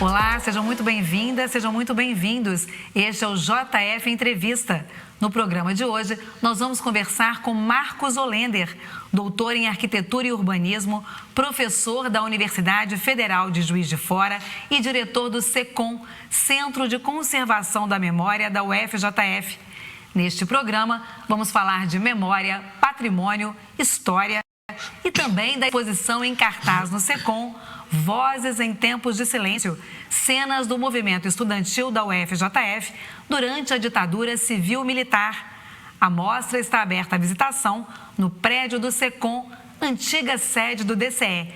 Olá, sejam muito bem-vindas, sejam muito bem-vindos. Este é o JF Entrevista. No programa de hoje, nós vamos conversar com Marcos Olender, doutor em Arquitetura e Urbanismo, professor da Universidade Federal de Juiz de Fora e diretor do SECOM, Centro de Conservação da Memória da UFJF. Neste programa, vamos falar de memória, patrimônio, história e também da exposição em cartaz no SECOM, Vozes em Tempos de Silêncio, cenas do movimento estudantil da UFJF durante a ditadura civil-militar. A mostra está aberta à visitação no prédio do SECOM, antiga sede do DCE,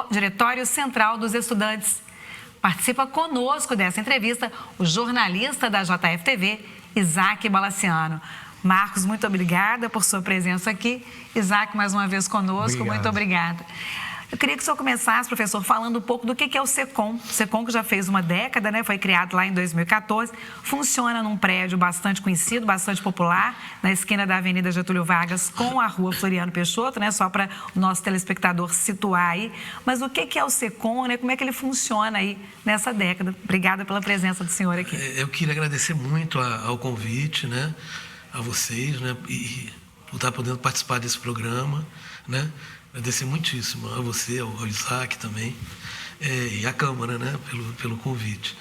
Diretório Central dos Estudantes. Participa conosco dessa entrevista o jornalista da JF-TV, Isaac Balaciano. Marcos, muito obrigada por sua presença aqui. Isaac, mais uma vez conosco, Obrigado. Muito obrigada. Eu queria que o senhor começasse, professor, falando um pouco do que é o SECOM. O SECOM, que já fez uma década, né? Foi criado lá em 2014, funciona num prédio bastante conhecido, bastante popular, na esquina da Avenida Getúlio Vargas com a Rua Floriano Peixoto, né? Só para o nosso telespectador situar aí. Mas o que é o SECOM, né? Como é que ele funciona aí nessa década? Obrigada pela presença do senhor aqui. Eu queria agradecer muito ao convite, né? A vocês, né? E por estar podendo participar desse programa, né? Agradecer muitíssimo a você, ao Isaac também, e à Câmara, né, pelo convite.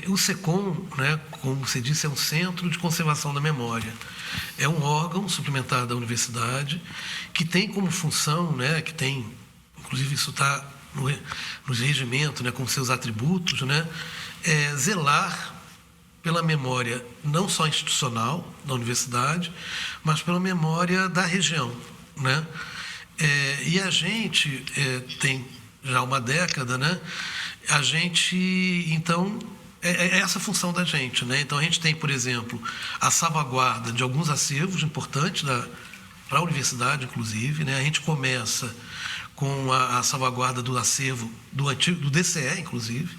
O SECOM, né, como você disse, é um Centro de Conservação da Memória. É um órgão suplementar da universidade que tem como função, né, inclusive isso está no regimento, né, com seus atributos, né, zelar pela memória não só institucional da universidade, mas pela memória da região, né? E a gente tem já uma década, né? A gente, então, é essa a função da gente, né? Então, a gente tem, por exemplo, a salvaguarda de alguns acervos importantes para a universidade, inclusive, né? A gente começa com a salvaguarda do acervo do DCE, inclusive,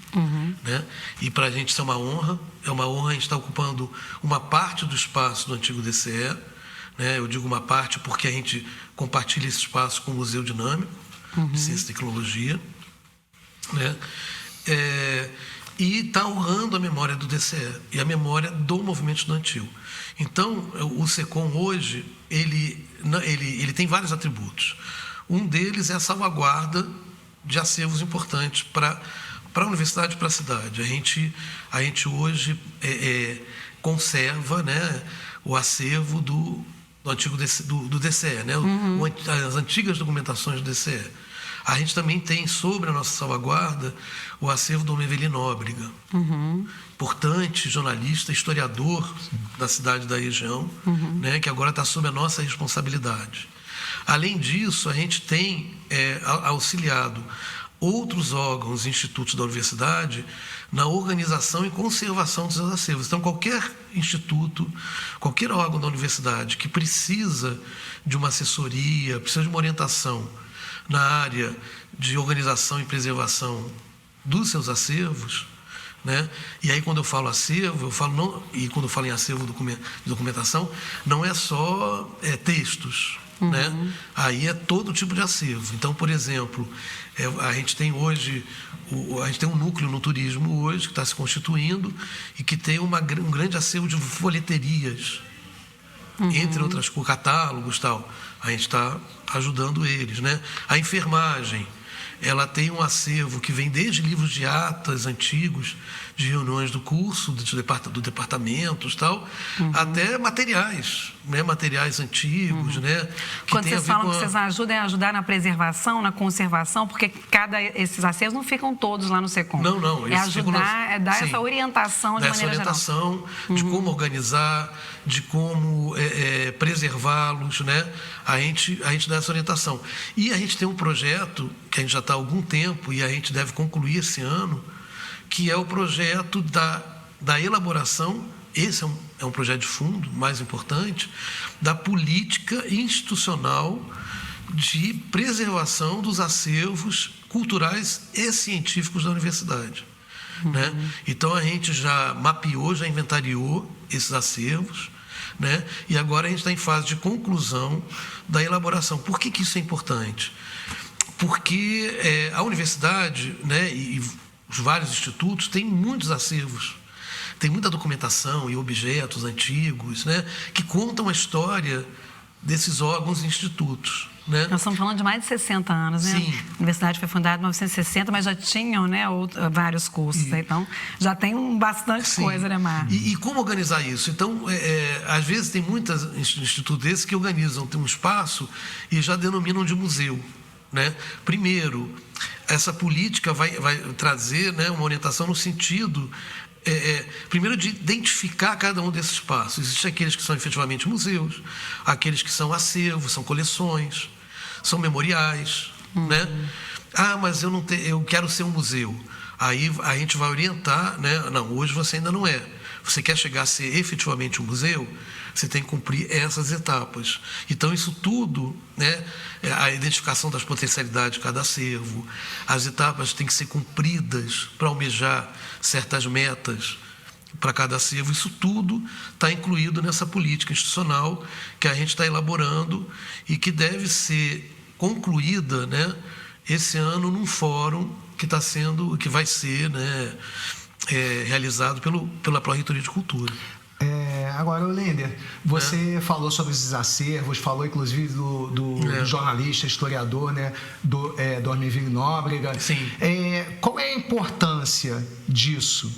né? E para a gente isso é uma honra a gente estar ocupando uma parte do espaço do antigo DCE, né? Eu digo uma parte porque a gente compartilha esse espaço com o Museu Dinâmico de Ciência e Tecnologia, né? E está honrando a memória do DCE e a memória do movimento estudantil. Então, o SECOM hoje, ele tem vários atributos. Um deles é a salvaguarda de acervos importantes para a universidade e para a cidade. A gente hoje conserva, né, o acervo do antigo do DCE, né? As antigas documentações do DCE. A gente também tem sobre a nossa salvaguarda o acervo do Evelyn Nóbrega, importante jornalista, historiador da cidade e da região, né? Que agora está sob a nossa responsabilidade. Além disso, a gente tem auxiliado outros órgãos e institutos da universidade na organização e conservação dos seus acervos. Então, qualquer instituto, qualquer órgão da universidade que precisa de uma assessoria, precisa de uma orientação na área de organização e preservação dos seus acervos, né? E aí, quando eu falo acervo, e quando eu falo em acervo de documentação, não é só textos, né? Aí é todo tipo de acervo. Então, por exemplo, a gente tem hoje um núcleo no turismo hoje que está se constituindo e que tem um grande acervo de folheterias, entre outras coisas, catálogos e tal. A gente está ajudando eles, né? A enfermagem, ela tem um acervo que vem desde livros de atas antigos, de reuniões do curso, do departamentos, tal, até materiais, né? Materiais antigos, né? Quando vocês falam que vocês ajudar na preservação, na conservação, porque esses acervos não ficam todos lá no SECOM. Não. É ajudar, dar essa orientação de maneira geral. Essa orientação de como organizar, de como preservá-los, né? A gente dá essa orientação. E a gente tem um projeto que a gente já está há algum tempo e a gente deve concluir esse ano, que é o projeto da elaboração, esse é um projeto de fundo, mais importante, da política institucional de preservação dos acervos culturais e científicos da universidade. Né? Então, a gente já mapeou, já inventariou esses acervos, né? E agora a gente está em fase de conclusão da elaboração. Por que isso é importante? Porque a universidade, né, e os vários institutos têm muitos acervos, tem muita documentação e objetos antigos, né, que contam a história desses órgãos e institutos. Né? Nós estamos falando de mais de 60 anos, né? Sim. A universidade foi fundada em 1960, mas já tinham, né, vários cursos. Né? Então, já tem bastante coisa, né, Marcos? E como organizar isso? Então, às vezes tem muitos institutos desses que organizam, tem um espaço e já denominam de museu. Né? Primeiro, essa política vai trazer, né, uma orientação no sentido... primeiro, de identificar cada um desses espaços. Existem aqueles que são efetivamente museus, aqueles que são acervos, são coleções, são memoriais. Né? Mas eu quero ser um museu. Aí a gente vai orientar, né? Não, hoje você ainda não é. Você quer chegar a ser efetivamente um museu, você tem que cumprir essas etapas. Então, isso tudo, né, a identificação das potencialidades de cada acervo, as etapas têm que ser cumpridas para almejar certas metas para cada acervo, isso tudo está incluído nessa política institucional que a gente está elaborando e que deve ser concluída, né, esse ano num fórum que vai ser, né, realizado pela Pró-Reitoria de Cultura. Agora, Olender, você falou sobre esses acervos, falou inclusive do jornalista, historiador, né, do Dormiville Nóbrega. Sim. Qual é a importância disso?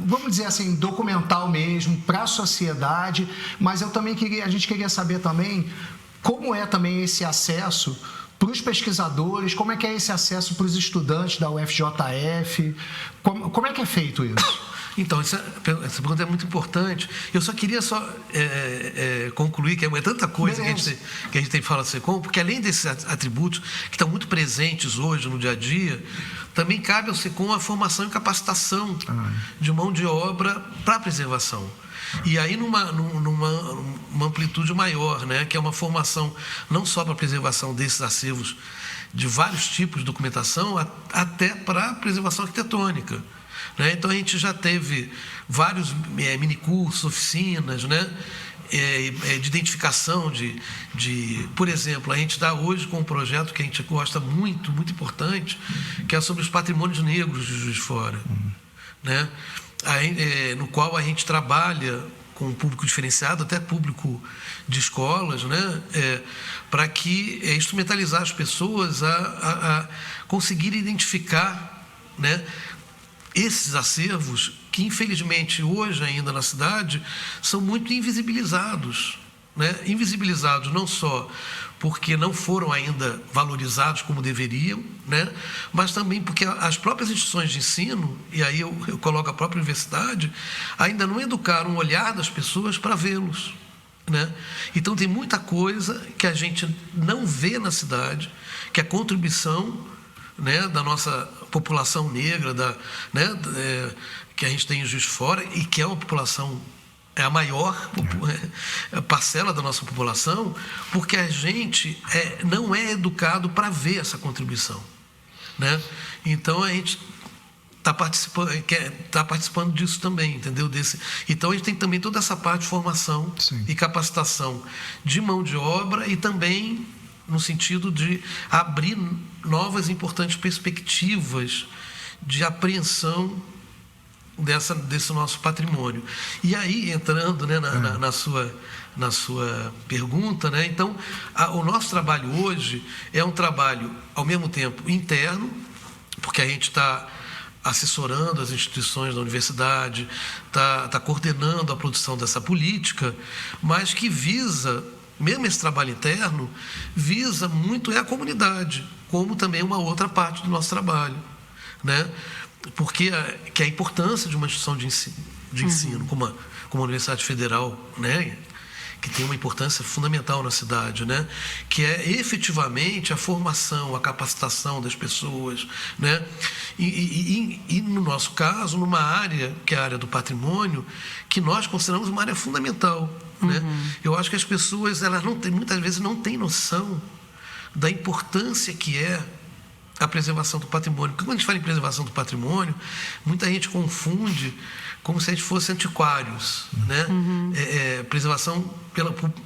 Vamos dizer assim, documental mesmo, para a sociedade, mas a gente queria saber também como é também esse acesso para os pesquisadores, como é que é esse acesso para os estudantes da UFJF, como é que é feito isso? Então, essa pergunta é muito importante. Eu só queria concluir que é tanta coisa que a gente tem que falar assim, porque além desses atributos que estão muito presentes hoje no dia a dia, também cabe ao SECOM a formação e capacitação de mão de obra para a preservação. E aí numa amplitude maior, né, que é uma formação não só para a preservação desses acervos de vários tipos de documentação, até para a preservação arquitetônica. Né? Então, a gente já teve vários minicursos, oficinas, né? De identificação por exemplo, a gente está hoje com um projeto que a gente gosta muito, muito importante, que é sobre os patrimônios negros de Juiz de Fora, né? No qual a gente trabalha com um público diferenciado, até público de escolas, né? Para que instrumentalizar as pessoas a conseguirem identificar, né, esses acervos que, infelizmente, hoje ainda na cidade, são muito invisibilizados. Né? Invisibilizados não só porque não foram ainda valorizados como deveriam, né? Mas também porque as próprias instituições de ensino, e aí eu coloco a própria universidade, ainda não educaram o olhar das pessoas para vê-los. Né? Então, tem muita coisa que a gente não vê na cidade, que é a contribuição, né, da nossa população negra, que a gente tem em Juiz de Fora, e que é uma população, é a maior parcela da nossa população, porque a gente não é educado para ver essa contribuição. Né? Então, a gente está participando disso também, entendeu? Então, a gente tem também toda essa parte de formação e capacitação de mão de obra e também no sentido de abrir novas e importantes perspectivas de apreensão desse nosso patrimônio. E aí, entrando, né, na sua pergunta, né, então, o nosso trabalho hoje é um trabalho, ao mesmo tempo, interno, porque a gente está assessorando as instituições da universidade, está coordenando a produção dessa política, mas que visa... Mesmo esse trabalho interno visa muito a comunidade, como também uma outra parte do nosso trabalho, né? Porque que a importância de uma instituição de ensino como a Universidade Federal, né? Que tem uma importância fundamental na cidade, né? Que é efetivamente a formação, a capacitação das pessoas, né? E no nosso caso, numa área que é a área do patrimônio, que nós consideramos uma área fundamental. Né? Eu acho que as pessoas muitas vezes não têm noção da importância que é a preservação do patrimônio. Porque quando a gente fala em preservação do patrimônio, muita gente confunde como se a gente fosse antiquários, né? Preservação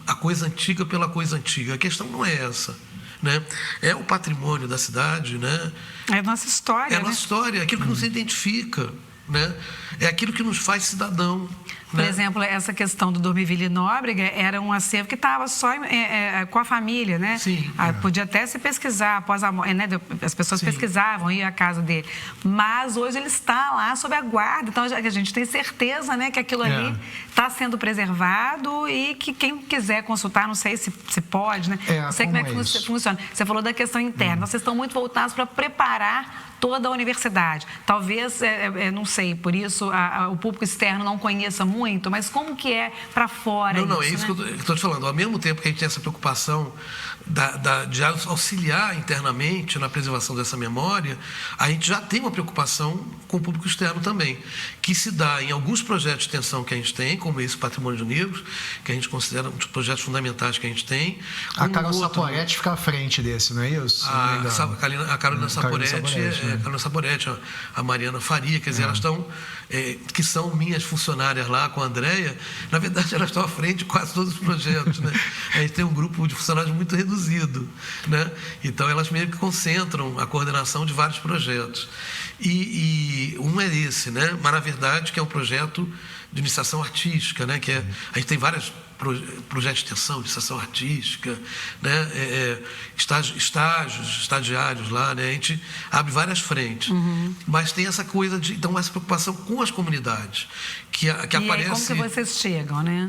a coisa antiga pela coisa antiga. A questão não é essa, né? É o patrimônio da cidade, né? É a nossa história, É a nossa história, é aquilo que nos identifica, né? É aquilo que nos faz cidadão. Por exemplo, essa questão do Dormiville Nóbrega era um acervo que estava só com a família, né? Sim. Podia até se pesquisar após a morte, né? As pessoas pesquisavam, iam à casa dele. Mas hoje ele está lá sob a guarda. Então a gente tem certeza, né, que aquilo ali está sendo preservado e que quem quiser consultar, não sei se pode, né? Não sei como é que funciona. Você falou da questão interna. Vocês estão muito voltados para preparar toda a universidade. Talvez, não sei, por isso o público externo não conheça muito, mas como que é para fora Não, isso, é isso, né? que eu estou te falando. Ao mesmo tempo que a gente tem essa preocupação de auxiliar internamente na preservação dessa memória, a gente já tem uma preocupação com o público externo também, que se dá em alguns projetos de extensão que a gente tem, como esse Patrimônio de Negros, que a gente considera um dos projetos fundamentais que a gente tem. A Carol Saporetti fica à frente desse, não é isso? A Carolina Saporetti, a Mariana Faria, quer dizer, elas estão, que são minhas funcionárias lá com a Andréia, na verdade elas estão à frente de quase todos os projetos, né? A gente tem um grupo de funcionários muito reduzido, né? Então elas meio que concentram a coordenação de vários projetos. E um é esse, né? Mas na verdade que é um projeto de iniciação artística, né? A gente tem vários projetos de extensão, de iniciação artística, né? Estagiários lá, né? A gente abre várias frentes. Mas tem essa coisa então essa preocupação com as comunidades que aparece. Aí, como que vocês chegam, né?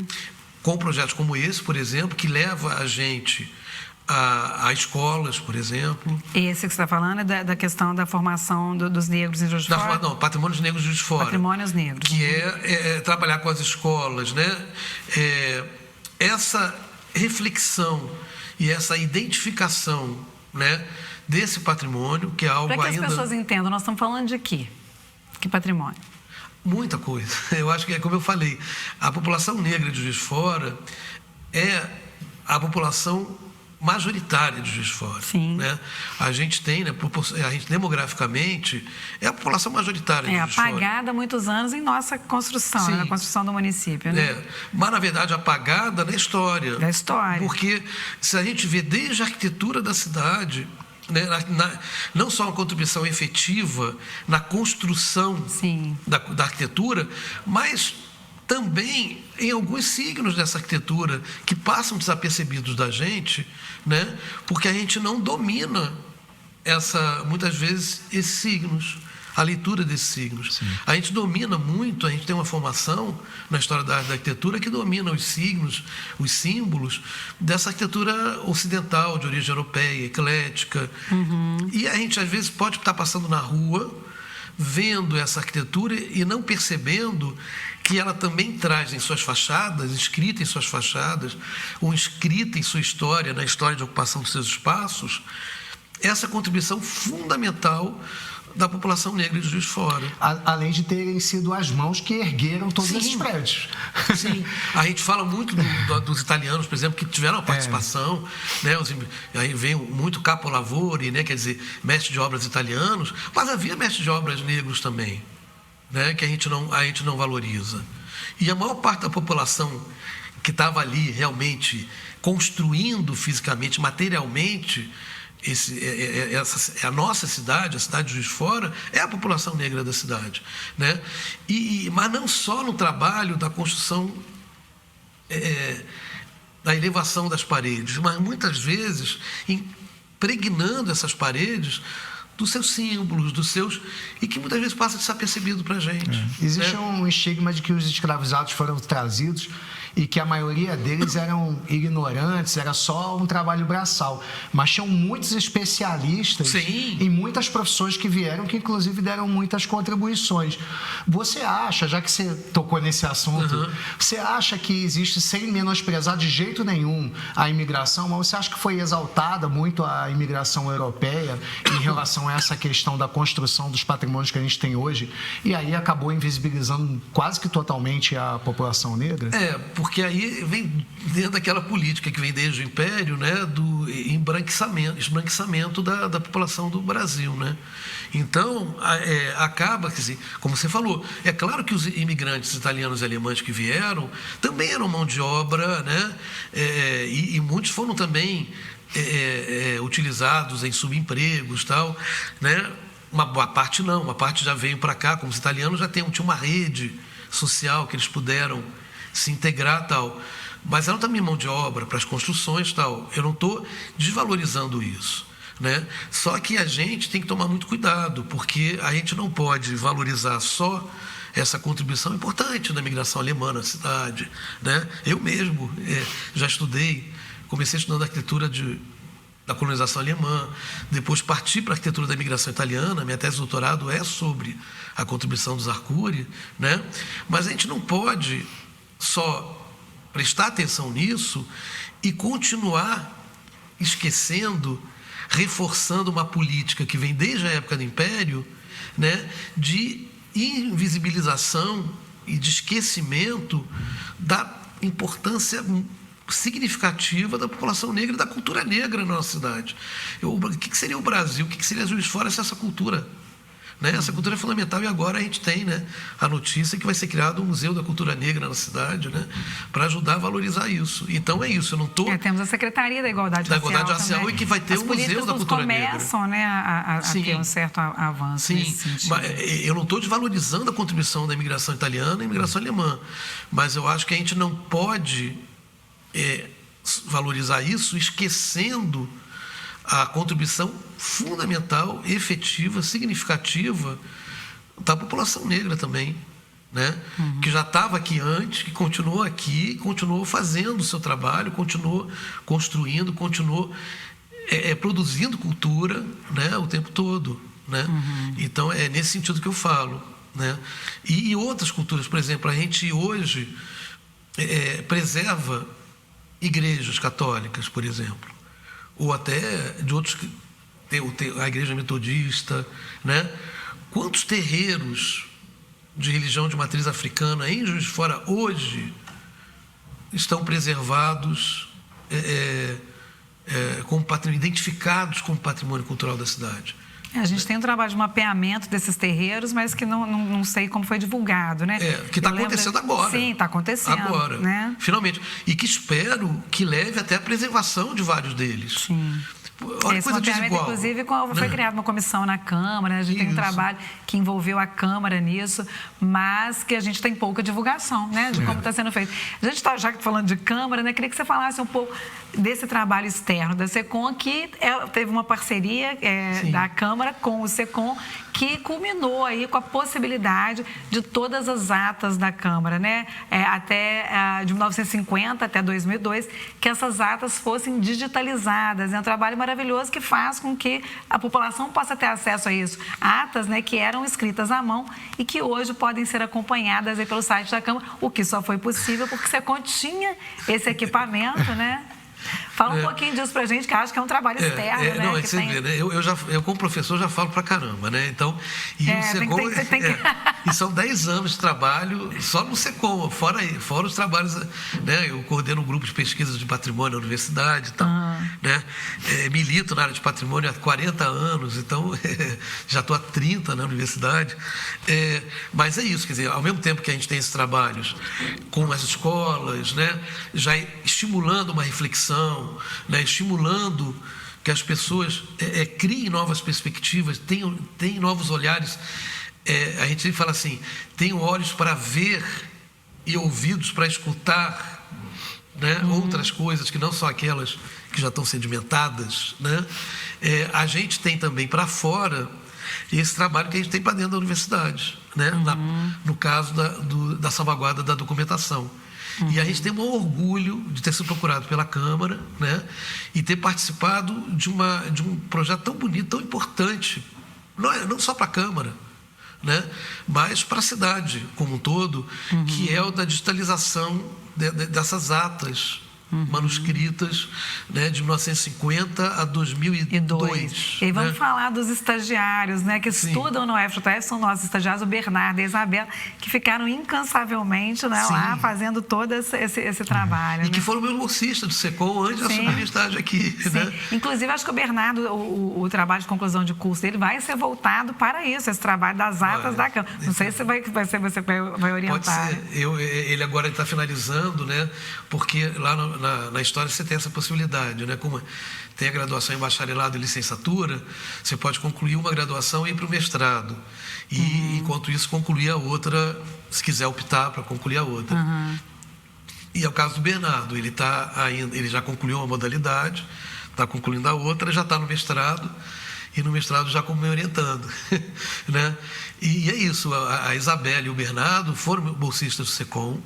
Com projetos como esse, por exemplo, que leva a gente a escolas, por exemplo. Esse que você está falando é da questão da formação dos negros em Juiz de Fora? Não, Patrimônios Negros de Juiz de Fora. Patrimônios Negros. Que é trabalhar com as escolas, né? Essa reflexão e essa identificação, né, desse patrimônio, que é algo ainda... Para que as pessoas entendam, nós estamos falando de quê? Que patrimônio? Muita coisa. Eu acho que é como eu falei, a população negra de Juiz de Fora é a população majoritária de Juiz de Fora. Sim. Né? A gente tem, né, a gente demograficamente, é a população majoritária de Juiz de Fora. Apagada há muitos anos em nossa construção, né, na construção do município. Né? Mas, na verdade, apagada na história. Da história. Porque se a gente vê desde a arquitetura da cidade, né, não só uma contribuição efetiva na construção da arquitetura, mas também em alguns signos dessa arquitetura que passam desapercebidos da gente, né, porque a gente não domina muitas vezes esses signos, a leitura desses signos. Sim. A gente domina muito, a gente tem uma formação na história da arquitetura que domina os signos, os símbolos dessa arquitetura ocidental, de origem europeia, eclética. E a gente, às vezes, pode estar passando na rua, vendo essa arquitetura e não percebendo que ela também traz em suas fachadas, escrita em suas fachadas, ou escrita em sua história, na história de ocupação dos seus espaços, essa contribuição fundamental da população negra de Juiz de Fora. Além de terem sido as mãos que ergueram todos esses prédios. Sim. A gente fala muito dos italianos, por exemplo, que tiveram uma participação, né? Aí vem muito capolavori, né? Quer dizer, mestre de obras italianos, mas havia mestre de obras negros também, né? Que a gente não valoriza. E a maior parte da população que estava ali realmente construindo fisicamente, materialmente, a nossa cidade, a cidade de Juiz de Fora, é a população negra da cidade, né? Mas não só no trabalho da construção, da elevação das paredes, mas muitas vezes impregnando essas paredes dos seus símbolos, e que muitas vezes passa desapercebido para a gente. Existe um estigma de que os escravizados foram trazidos e que a maioria deles eram ignorantes, era só um trabalho braçal. Mas tinham muitos especialistas em muitas profissões que vieram, que inclusive deram muitas contribuições. Você acha, já que você tocou nesse assunto, você acha que existe, sem menosprezar de jeito nenhum a imigração, mas você acha que foi exaltada muito a imigração europeia em relação a essa questão da construção dos patrimônios que a gente tem hoje, e aí acabou invisibilizando quase que totalmente a população negra? Porque aí vem dentro daquela política que vem desde o Império, né, do esbranquiçamento da população do Brasil, né? Então, acaba, quer dizer, como você falou, é claro que os imigrantes italianos e alemães que vieram também eram mão de obra, né? E muitos foram também utilizados em subempregos e tal, né? Uma boa parte não, uma parte já veio para cá, como os italianos já tinha uma rede social que eles puderam se integrar tal, mas eram também mão de obra para as construções tal. Eu não estou desvalorizando isso, né? Só que a gente tem que tomar muito cuidado, porque a gente não pode valorizar só essa contribuição importante da imigração alemã na cidade, né? Eu mesmo já estudei, comecei estudando arquitetura da colonização alemã, depois parti para a arquitetura da imigração italiana, minha tese de doutorado é sobre a contribuição dos Arcuri, né? Mas a gente não pode só prestar atenção nisso e continuar esquecendo, reforçando uma política que vem desde a época do Império, né, de invisibilização e de esquecimento da importância significativa da população negra e da cultura negra na nossa cidade. O que seria o Brasil? O que seria Juiz de Fora se essa cultura? Né? Essa cultura é fundamental e agora a gente tem, né, a notícia que vai ser criado um Museu da Cultura Negra na cidade, né, para ajudar a valorizar isso. Então é isso, eu não estou... Temos a Secretaria da Igualdade Racial também, e que vai ter um Museu da Cultura Negra. Começam, né, a ter um certo avanço nesse sentido. Mas eu não estou desvalorizando a contribuição da imigração italiana e imigração alemã, mas eu acho que a gente não pode valorizar isso esquecendo a contribuição fundamental, efetiva, significativa da população negra também, né? Que já estava aqui antes, que continuou aqui, continuou fazendo o seu trabalho, continuou construindo, continuou produzindo cultura, né, o tempo todo, né? Então é nesse sentido que eu falo, né? E outras culturas, por exemplo, a gente hoje preserva igrejas católicas, por exemplo, ou até de outros, a igreja metodista, né? Quantos terreiros de religião de matriz africana em Juiz de Fora hoje estão preservados, identificados como patrimônio cultural da cidade? A gente tem um trabalho de mapeamento desses terreiros, mas que não sei como foi divulgado, né? Que está acontecendo agora. Sim, está acontecendo. Agora, né? Finalmente. E que espero que leve até a preservação de vários deles. Sim. Olha, coisa desigual. Inclusive, foi criada uma comissão na Câmara, a gente tem um trabalho que envolveu a Câmara nisso, mas que a gente tem pouca divulgação, né, de como está sendo feito. A gente está já falando de Câmara, né, queria que você falasse um pouco desse trabalho externo da SECOM, que teve uma parceria da Câmara com o SECOM, que culminou aí com a possibilidade de todas as atas da Câmara, né, de 1950 até 2002, que essas atas fossem digitalizadas. É um trabalho maravilhoso que faz com que a população possa ter acesso a isso. Atas, né, que eram escritas à mão e que hoje podem ser acompanhadas aí pelo site da Câmara, o que só foi possível porque você continha esse equipamento, né? Fala um pouquinho disso pra gente, que acho que é um trabalho externo, né? Não, você vê, né? Eu, como professor, já falo pra caramba, né? Então, e são 10 anos de trabalho só no SECOM, fora os trabalhos, né? Eu coordeno um grupo de pesquisa de patrimônio na universidade e tal, né? Milito na área de patrimônio há 40 anos, então já estou há 30 na universidade. Mas é isso, quer dizer, ao mesmo tempo que a gente tem esses trabalhos com as escolas, né? Já estimulando uma reflexão, né, estimulando que as pessoas criem novas perspectivas, tenham novos olhares. A gente fala assim, tenham olhos para ver e ouvidos para escutar, né, outras coisas que não são aquelas que já estão sedimentadas, né? A gente tem também para fora esse trabalho que a gente tem para dentro da universidade, né? No caso da salvaguarda da documentação. E a gente tem um orgulho de ter sido procurado pela Câmara, né, e ter participado de um projeto tão bonito, tão importante, não só para a Câmara, né, mas para a cidade como um todo, que é o da digitalização dessas atas, manuscritas, né, de 1950 a 2002. E aí vamos né? falar dos estagiários, né, que estudam no UFJF, são nossos estagiários, o Bernardo e a Isabela, que ficaram incansavelmente, né, lá fazendo todo esse trabalho. E que foram meus bolsistas do SECOM antes de assumir estágio aqui. Né? Inclusive, acho que o Bernardo, o trabalho de conclusão de curso dele vai ser voltado para isso, esse trabalho das atas da Câmara. Não sei se você vai orientar. Pode ser. Ele agora está finalizando, né? Porque lá na história você tem essa possibilidade, né? Como tem a graduação em bacharelado e licenciatura, você pode concluir uma graduação e ir para o mestrado. E, enquanto isso, concluir a outra, se quiser optar para concluir a outra. E é o caso do Bernardo. Ele já concluiu uma modalidade, está concluindo a outra, já está no mestrado. E no mestrado já como me orientando. Né? E é isso, a Isabela e o Bernardo foram bolsistas do SECOM,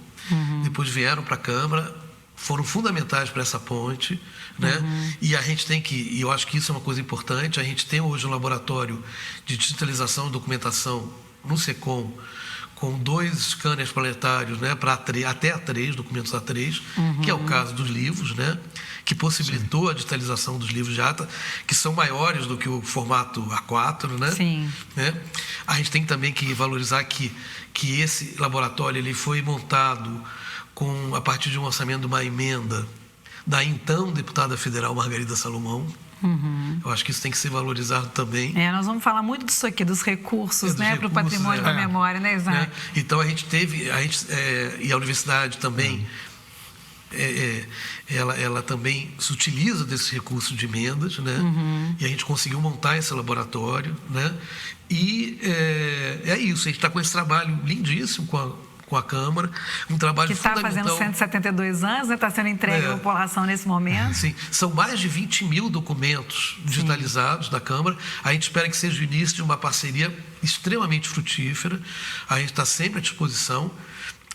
depois vieram para a Câmara, foram fundamentais para essa ponte, né? E a gente tem e eu acho que isso é uma coisa importante, a gente tem hoje um laboratório de digitalização e documentação no SECOM, com 2 scanners planetários, né, para até A3, documentos A3, que é o caso dos livros, né, que possibilitou a digitalização dos livros de ata, que são maiores do que o formato A4, né? Sim. Né? A gente tem também que valorizar que esse laboratório ele foi montado a partir de um orçamento de uma emenda da então deputada federal Margarida Salomão. Eu acho que isso tem que ser valorizado também. Nós vamos falar muito disso aqui, dos recursos, né, para o patrimônio da memória, né, Isaac? Né? Então a gente teve, e a universidade também, ela também se utiliza desses recursos de emendas, né? E a gente conseguiu montar esse laboratório, né? E é isso, a gente está com esse trabalho lindíssimo com a Câmara, um trabalho fundamental. Que está fazendo 172 anos, né? Está sendo entregue à população nesse momento. Sim, são mais de 20 mil documentos digitalizados da Câmara. A gente espera que seja o início de uma parceria extremamente frutífera. A gente está sempre à disposição.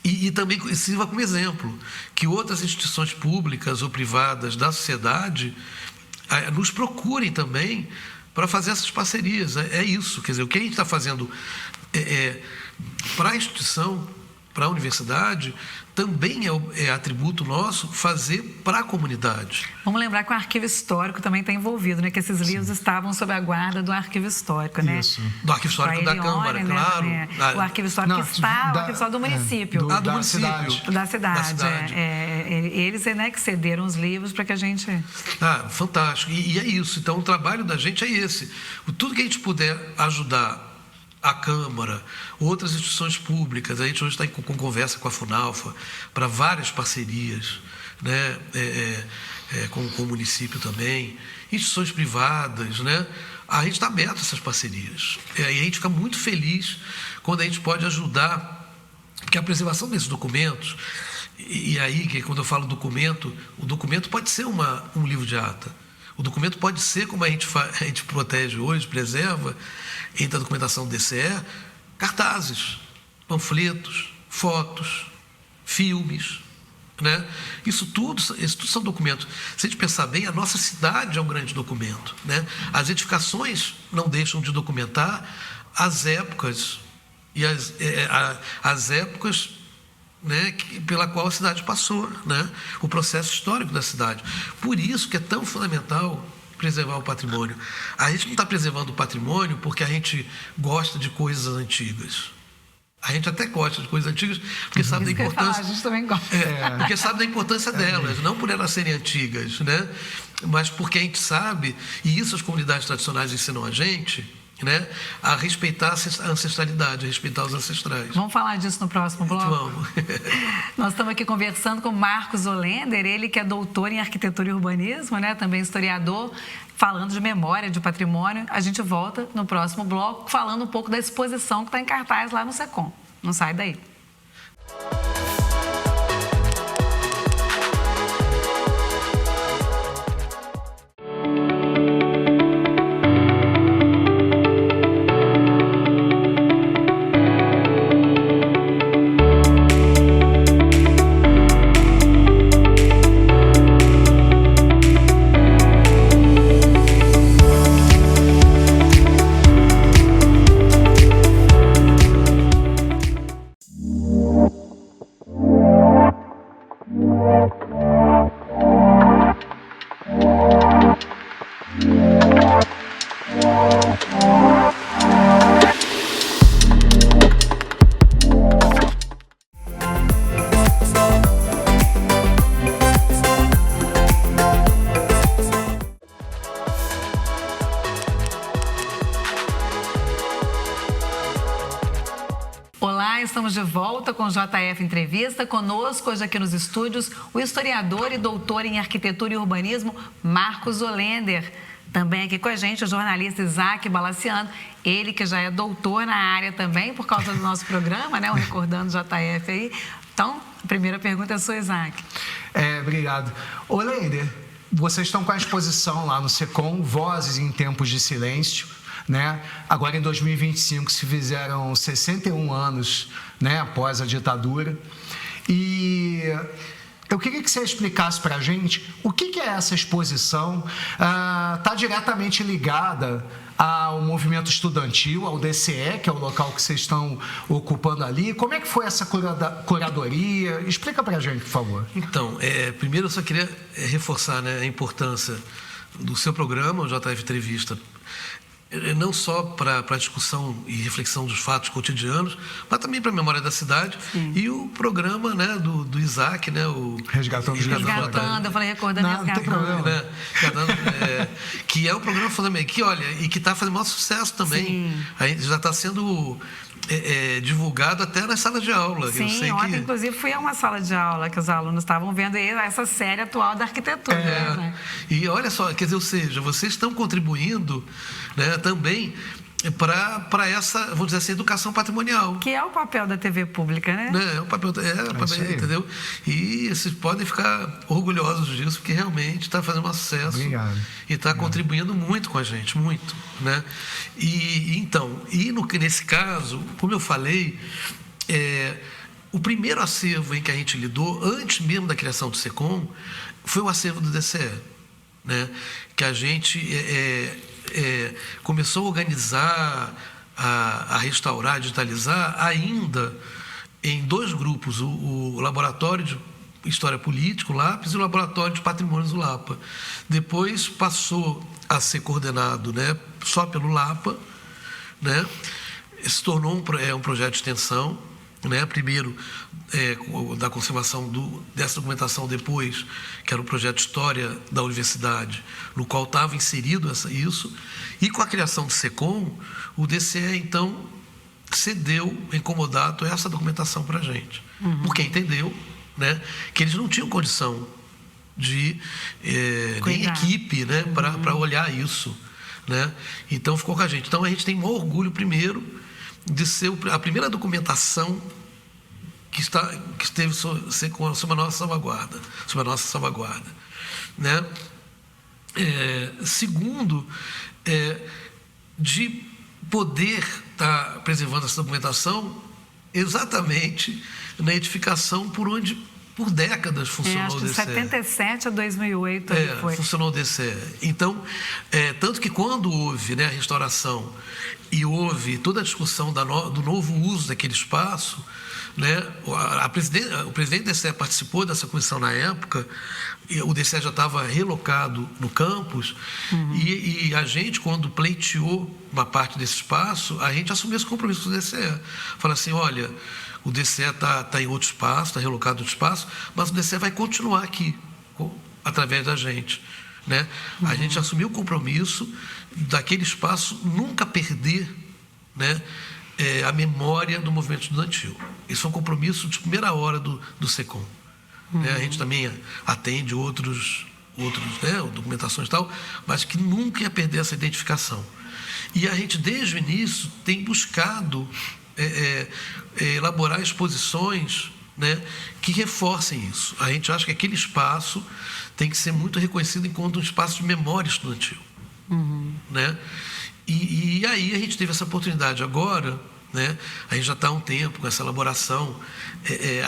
E também sirva como exemplo que outras instituições públicas ou privadas da sociedade nos procurem também para fazer essas parcerias. É isso, quer dizer, o que a gente está fazendo para a instituição, para a universidade, também é atributo nosso fazer para a comunidade. Vamos lembrar que o Arquivo Histórico também está envolvido, né? Que esses livros estavam sob a guarda do Arquivo Histórico, né? Isso. Do Arquivo Histórico da Câmara, né? claro. O Arquivo Histórico que está, o Arquivo Histórico do município. Do município. Da cidade. Eles, né, que cederam os livros para que a gente... Fantástico. E é isso. Então, o trabalho da gente é esse. Tudo que a gente puder ajudar a Câmara, outras instituições públicas, a gente hoje está com conversa com a FUNALFA para várias parcerias, né? Com o município também, instituições privadas, né? A gente está aberto a essas parcerias. E a gente fica muito feliz quando a gente pode ajudar, porque a preservação desses documentos, e aí, que quando eu falo documento, o documento pode ser um livro de ata. O documento pode ser, como a gente protege hoje, preserva, entre a documentação do DCE, cartazes, panfletos, fotos, filmes, né? Isso tudo são documentos. Se a gente pensar bem, a nossa cidade é um grande documento, né? As edificações não deixam de documentar as épocas as épocas, né, pela qual a cidade passou, né? O processo histórico da cidade. Por isso que é tão fundamental preservar o patrimônio. A gente não está preservando o patrimônio porque a gente gosta de coisas antigas. A gente até gosta de coisas antigas porque sabe da importância. A gente também gosta. Porque sabe da importância delas, não por elas serem antigas, né? Mas porque a gente sabe, e isso as comunidades tradicionais ensinam a gente, né, a respeitar a ancestralidade, a respeitar os ancestrais. Vamos falar disso no próximo bloco? Vamos. Nós estamos aqui conversando com Marcos Olender, ele que é doutor em arquitetura e urbanismo, né, também historiador, falando de memória, de patrimônio. A gente volta no próximo bloco falando um pouco da exposição que está em cartaz lá no SECOM. Não sai daí. estamos de volta com o JF Entrevista. Conosco hoje aqui nos estúdios o historiador e doutor em arquitetura e urbanismo Marcos Olender. Também aqui com a gente o jornalista Isaac Balaciano, ele que já é doutor na área também por causa do nosso programa, né? O Recordando JF aí. Então, a primeira pergunta é sua, Isaac. Obrigado. Olender, vocês estão com a exposição lá no SECOM, Vozes em Tempos de Silêncio, né? Agora, em 2025, se fizeram 61 anos, né, após a ditadura. E eu queria que você explicasse para a gente o que é essa exposição. Está diretamente ligada ao movimento estudantil, ao DCE, que é o local que vocês estão ocupando ali. Como é que foi essa curadoria? Explica para a gente, por favor. Então, primeiro eu só queria reforçar, né, a importância do seu programa, o JF Entrevista, não só para a discussão e reflexão dos fatos cotidianos, mas também para a memória da cidade. Sim. E o programa, né, do Isaac, né, o Resgatando, eu falei recordando, resgatando. Né, que é um programa fundamental, que, olha, e que está fazendo maior sucesso também. Sim. A gente já está sendo divulgado até nas salas de aula. Sim, eu sei ontem, inclusive, fui a uma sala de aula que os alunos estavam vendo essa série atual da arquitetura. Né? E olha só, quer dizer, ou seja, vocês estão contribuindo, né, também para essa, vamos dizer assim, educação patrimonial. Que é o papel da TV pública, né? É o papel, entendeu? E vocês podem ficar orgulhosos disso, porque realmente está fazendo um sucesso. Obrigado. E está contribuindo muito com a gente, muito, né? Nesse caso, como eu falei, o primeiro acervo em que a gente lidou, antes mesmo da criação do SECOM, foi o acervo do DCE, né? Que a gente começou a organizar, a restaurar, a digitalizar, ainda em dois grupos, o Laboratório de História Política, o LAPS, e o Laboratório de Patrimônios, o LAPA. Depois passou a ser coordenado, né, só pelo LAPA, né? Se tornou um projeto de extensão, né? Primeiro da conservação dessa documentação, depois que era o projeto de História da Universidade, no qual estava inserido isso, e com a criação do SECOM, o DCE então cedeu em comodato essa documentação para a gente, porque entendeu, né, que eles não tinham condição de nem equipe, né, para olhar isso, né? Então ficou com a gente. Então a gente tem um orgulho, primeiro, de ser a primeira documentação que esteve sob a nossa salvaguarda, né? Segundo, de poder estar preservando essa documentação exatamente na edificação por décadas funcionou o DCE. De 77 a 2008 foi. Funcionou o DCE. Então, tanto que quando houve, né, a restauração e houve toda a discussão do novo uso daquele espaço, né, o presidente do DCE participou dessa comissão na época, e o DCE já estava relocado no campus, e a gente, quando pleiteou uma parte desse espaço, a gente assumiu esse compromisso com o DCE. Fala assim, olha, o DCE está em outro espaço, está relocado em outro espaço, mas o DCE vai continuar aqui, através da gente, né? A gente assumiu o compromisso daquele espaço nunca perder, né, a memória do movimento estudantil. Isso é um compromisso de primeira hora do SECOM. Né? A gente também atende outros, né, documentações e tal, mas que nunca ia perder essa identificação. E a gente, desde o início, tem buscado elaborar exposições, né, que reforcem isso. A gente acha que aquele espaço tem que ser muito reconhecido enquanto um espaço de memória estudantil. Né? E aí a gente teve essa oportunidade agora, né? A gente já está há um tempo com essa elaboração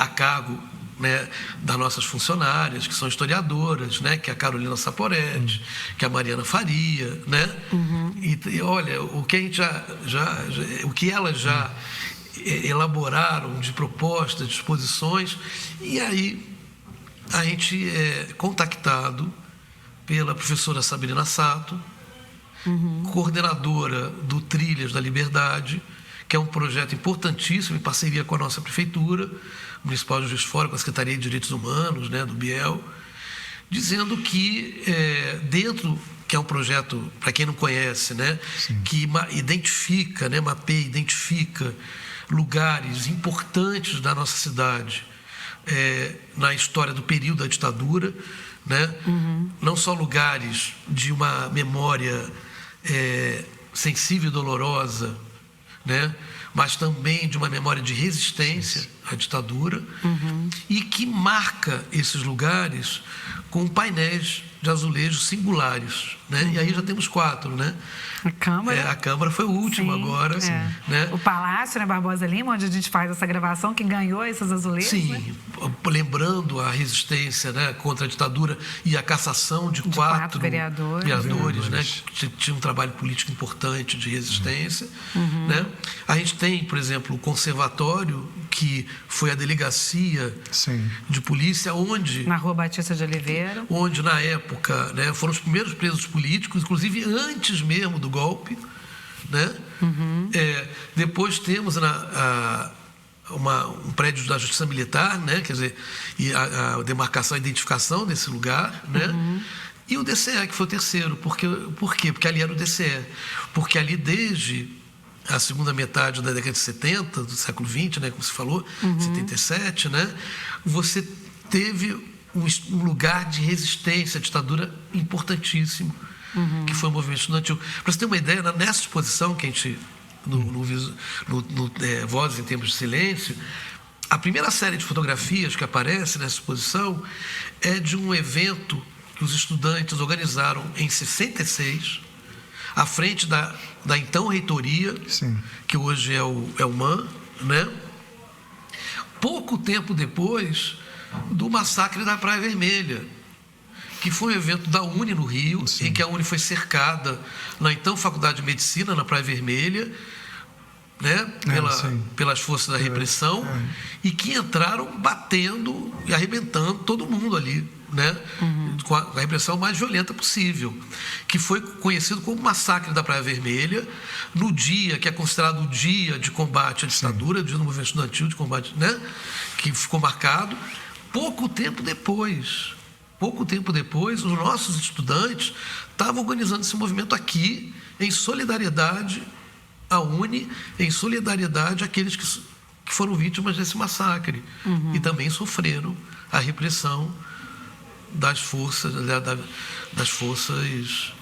a cargo, né, das nossas funcionárias, que são historiadoras, né, que é a Carolina Saporetti, que é a Mariana Faria, né? E olha, o que a gente o que elas já elaboraram de propostas, de exposições, e aí a gente é contactado pela professora Sabrina Sato, coordenadora do Trilhas da Liberdade, que é um projeto importantíssimo em parceria com a nossa Prefeitura Municipal de Juiz de Fora, com a Secretaria de Direitos Humanos, né, do Biel, dizendo que que é um projeto, para quem não conhece, né, que identifica, né, mapeia, identifica lugares importantes da nossa cidade na história do período da ditadura, né? Não só lugares de uma memória sensível e dolorosa, né? Mas também de uma memória de resistência à ditadura, e que marca esses lugares com painéis de azulejo singulares, né? E aí já temos 4, né? A Câmara. A Câmara foi o último agora. Né? O Palácio, né, Barbosa Lima, onde a gente faz essa gravação, que ganhou esses azulejos. Sim, né? Lembrando a resistência, né, contra a ditadura e a cassação de 4 vereadores, né, que tinham um trabalho político importante de resistência. Né? A gente tem, por exemplo, o Conservatório, que foi a delegacia de polícia, onde... Na Rua Batista de Oliveira. Onde, na época, né, foram os primeiros presos políticos, inclusive antes mesmo do golpe. Né? Depois temos um prédio da Justiça Militar, né? Quer dizer, e a demarcação, a identificação desse lugar, né? E o DCE, que foi o terceiro. Por quê? Porque ali era o DCE. Porque ali, desde a segunda metade da década de 70, do século XX, né, como se falou, 77, né, você teve um lugar de resistência à ditadura importantíssimo, que foi o movimento estudantil. Para você ter uma ideia, nessa exposição que a gente, no Vozes em Tempos de Silêncio, a primeira série de fotografias que aparece nessa exposição é de um evento que os estudantes organizaram em 66, à frente da então reitoria, que hoje é o MAN, né? Pouco tempo depois do massacre da Praia Vermelha, que foi um evento da UNE no Rio, em que a UNE foi cercada na então Faculdade de Medicina, na Praia Vermelha, né? Pelas forças da repressão, e que entraram batendo e arrebentando todo mundo ali, né? Com a repressão mais violenta possível, que foi conhecido como Massacre da Praia Vermelha, no dia que é considerado o dia de combate à ditadura, dia do movimento estudantil de combate, né? Que ficou marcado. Pouco tempo depois, os nossos estudantes estavam organizando esse movimento aqui, em solidariedade à UNE, em solidariedade àqueles que foram vítimas desse massacre e também sofreram a repressão das forças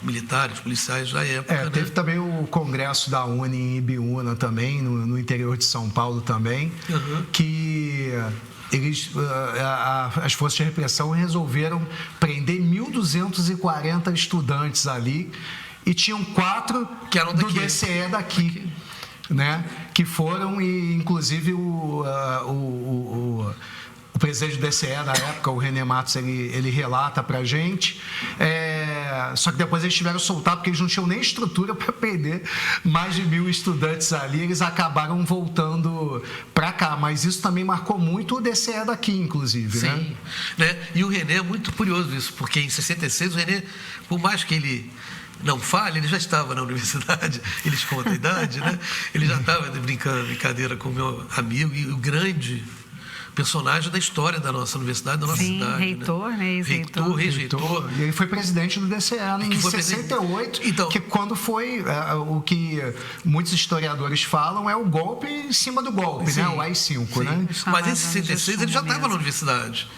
militares, policiais da época. Teve também o congresso da UNE em Ibiúna também, no interior de São Paulo também, que as forças de repressão resolveram prender 1.240 estudantes ali, e tinham 4 que eram do DCE daqui. Né? Que foram, e inclusive o presidente do DCE na época, o René Matos, ele relata para a gente, só que depois eles tiveram que soltar, porque eles não tinham nem estrutura para prender mais de 1.000 estudantes ali, eles acabaram voltando para cá, mas isso também marcou muito o DCE daqui, inclusive. Sim, né? E o René é muito curioso isso, porque em 66 o René, por mais que ele não fale, ele já estava na universidade, eles contam a idade, né? Ele já estava brincadeira com o meu amigo e o grande personagem da história da nossa universidade, da nossa cidade. Reitor, né? Reitor. E ele foi presidente do DCE em 68, que quando foi o que muitos historiadores falam é o golpe em cima do golpe, né? O AI-5, né? Mas em 66 ele já estava na universidade.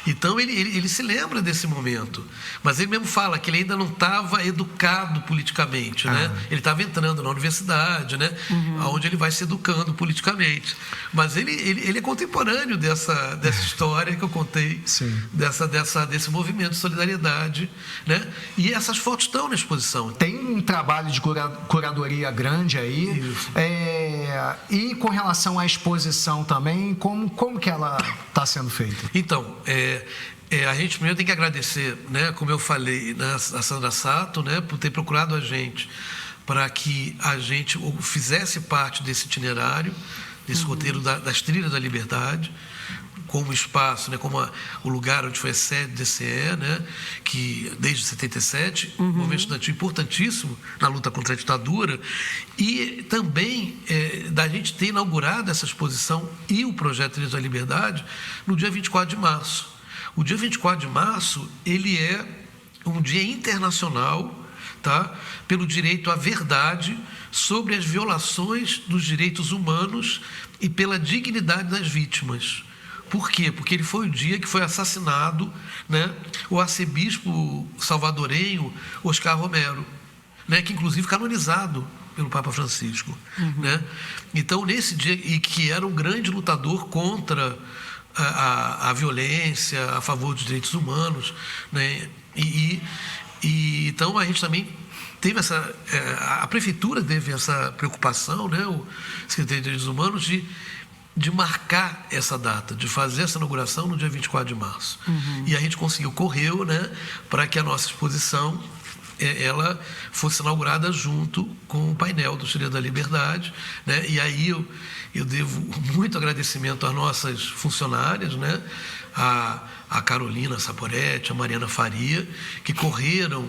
Então, ele se lembra desse momento. Mas ele mesmo fala que ele ainda não estava educado politicamente, né? Ele estava entrando na universidade, né? Onde ele vai se educando politicamente. Mas ele é contemporâneo dessa história que eu contei, desse movimento de solidariedade, né? E essas fotos estão na exposição. Tem um trabalho de curadoria grande aí. E com relação à exposição também, como que ela está sendo feita? Então, a gente primeiro tem que agradecer, né, como eu falei, né, a Sandra Sato, né, por ter procurado a gente para que a gente fizesse parte desse itinerário, desse roteiro das Trilhas da Liberdade, como espaço, né, como o lugar onde foi a sede do DCE, né, que desde 77, um movimento estudantil importantíssimo na luta contra a ditadura, e também da gente ter inaugurado essa exposição e o projeto Trilhas da Liberdade no dia 24 de março. O dia 24 de março, ele é um dia internacional tá? Pelo direito à verdade sobre as violações dos direitos humanos e pela dignidade das vítimas. Por quê? Porque ele foi o dia que foi assassinado, né, o arcebispo salvadorenho Oscar Romero, né, que inclusive canonizado pelo Papa Francisco. Né? Então, nesse dia, e que era um grande lutador contra a violência, a favor dos direitos humanos, né? Então a gente também teve a prefeitura teve essa preocupação, né? O Secretaria de Direitos Humanos de marcar essa data, de fazer essa inauguração no dia 24 de março. E a gente correu, né, para que a nossa exposição ela fosse inaugurada junto com o painel do Trilha da Liberdade, né? E aí eu devo muito agradecimento às nossas funcionárias, né? A Carolina Saporetti, a Mariana Faria, que correram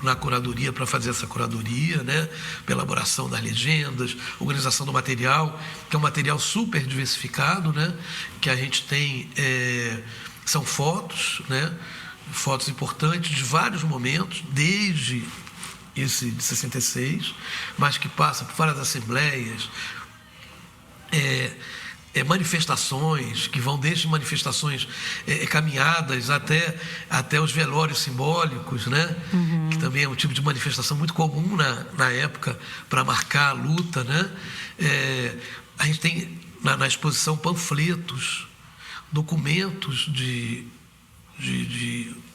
na curadoria para fazer essa curadoria, né? Pela elaboração das legendas, organização do material, que é um material super diversificado, né? Que a gente tem, são fotos, né? Fotos importantes de vários momentos, desde esse de 66, mas que passa por várias assembleias, manifestações, que vão desde manifestações caminhadas até os velórios simbólicos, né? Que também é um tipo de manifestação muito comum na época para marcar a luta, né? A gente tem na exposição panfletos, documentos de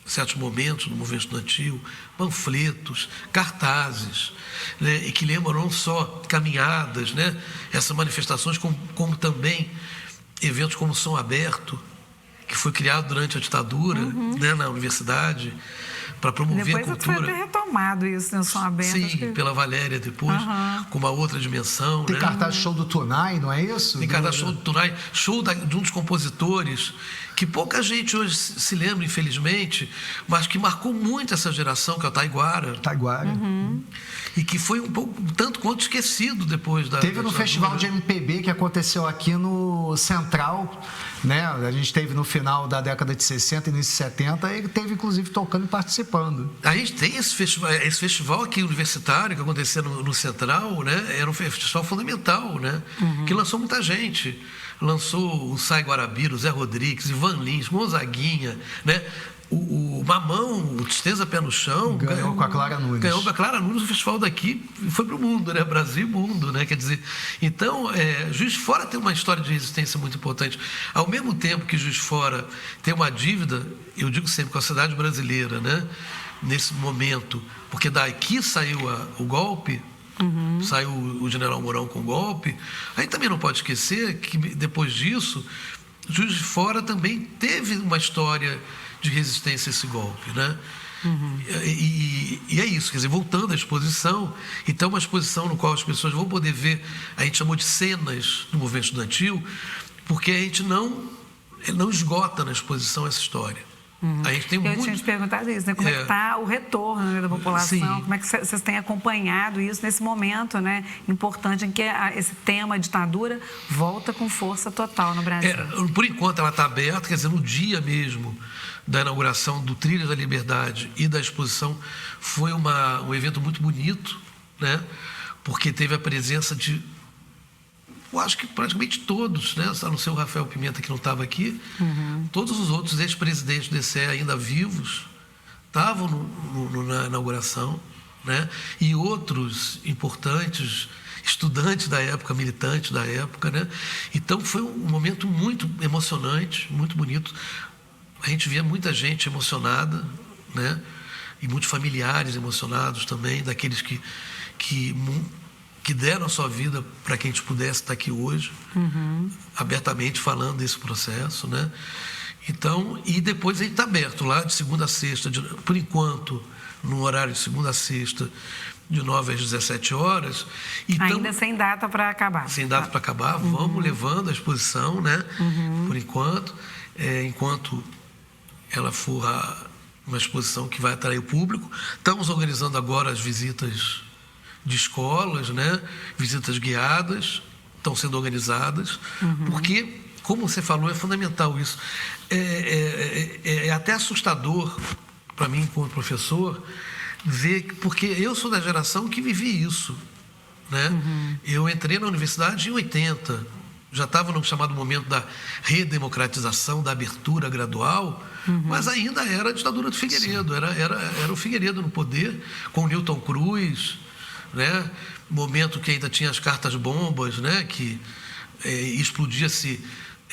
certos momentos do movimento estudantil, panfletos, cartazes, né, e que lembram não só caminhadas, né, essas manifestações, como também eventos como Som Aberto, que foi criado durante a ditadura, né, na universidade, para promover depois a cultura. Depois foi até retomado isso, né, o Som Aberto. Sim, pela Valéria depois, com uma outra dimensão. Tem, né? Cartaz show do Tunai, não é isso? Tem cartaz show do Tunai, show de um dos compositores, que pouca gente hoje se lembra, infelizmente, mas que marcou muito essa geração, que é o Taiguara. E que foi um pouco, tanto quanto esquecido depois da... Teve no festival de MPB que aconteceu aqui no Central, né? A gente teve no final da década de 60, início de 70, ele teve inclusive tocando e participando. A gente tem esse festival aqui universitário que acontecia no Central, né? Era um festival fundamental, né? Que lançou muita gente. Lançou o Sai Guarabira, o Zé Rodrigues, Ivan Lins, Gonzaguinha, né? O Mamão, o Tristeza Pé no Chão... Ganhou com a Clara Nunes. Ganhou com a Clara Nunes, o festival daqui foi para o mundo, né? Brasil e mundo, né? Quer dizer, então, Juiz de Fora tem uma história de resistência muito importante. Ao mesmo tempo que Juiz de Fora tem uma dívida, eu digo sempre, com a sociedade brasileira, né? Nesse momento, porque daqui saiu o golpe... Saiu o general Mourão com o golpe. Aí também não pode esquecer que depois disso, Juiz de Fora também teve uma história de resistência a esse golpe, né? E é isso, quer dizer, voltando à exposição, então uma exposição no qual as pessoas vão poder ver, a gente chamou de cenas do movimento estudantil, porque a gente não esgota na exposição essa história. A gente tem Eu tinha te perguntado isso, né? Como é que está o retorno, né, da população? Sim. Como é que vocês têm acompanhado isso nesse momento, né, importante em que esse tema ditadura volta com força total no Brasil? Por enquanto ela está aberta, quer dizer, no dia mesmo da inauguração do Trilha da Liberdade e da exposição, foi um evento muito bonito, né? Porque teve a presença de... Eu acho que praticamente todos, né? A não ser o Rafael Pimenta, que não estava aqui, todos os outros ex-presidentes do DCE ainda vivos estavam na inauguração, né? E outros importantes estudantes da época, militantes da época, né? Então foi um momento muito emocionante, muito bonito. A gente via muita gente emocionada, né? E muitos familiares emocionados também, daqueles que deram a sua vida para que a gente pudesse estar aqui hoje, abertamente falando desse processo, né? Então, e depois a gente está aberto lá de segunda a sexta, por enquanto, no horário de segunda a sexta, de 9 às 17 horas. Então, ainda sem data para acabar. Sem data para acabar, vamos levando a exposição, né? Por enquanto, enquanto ela for uma exposição que vai atrair o público. Estamos organizando agora as visitas de escolas, né? Visitas guiadas estão sendo organizadas, porque, como você falou, é fundamental isso. É até assustador para mim, como professor, porque eu sou da geração que vivi isso, né? Eu entrei na universidade em 80, já estava no chamado momento da redemocratização, da abertura gradual, mas ainda era a ditadura do Figueiredo, era o Figueiredo no poder, com o Newton Cruz, né? Momento que ainda tinha as cartas bombas, né? Que explodia-se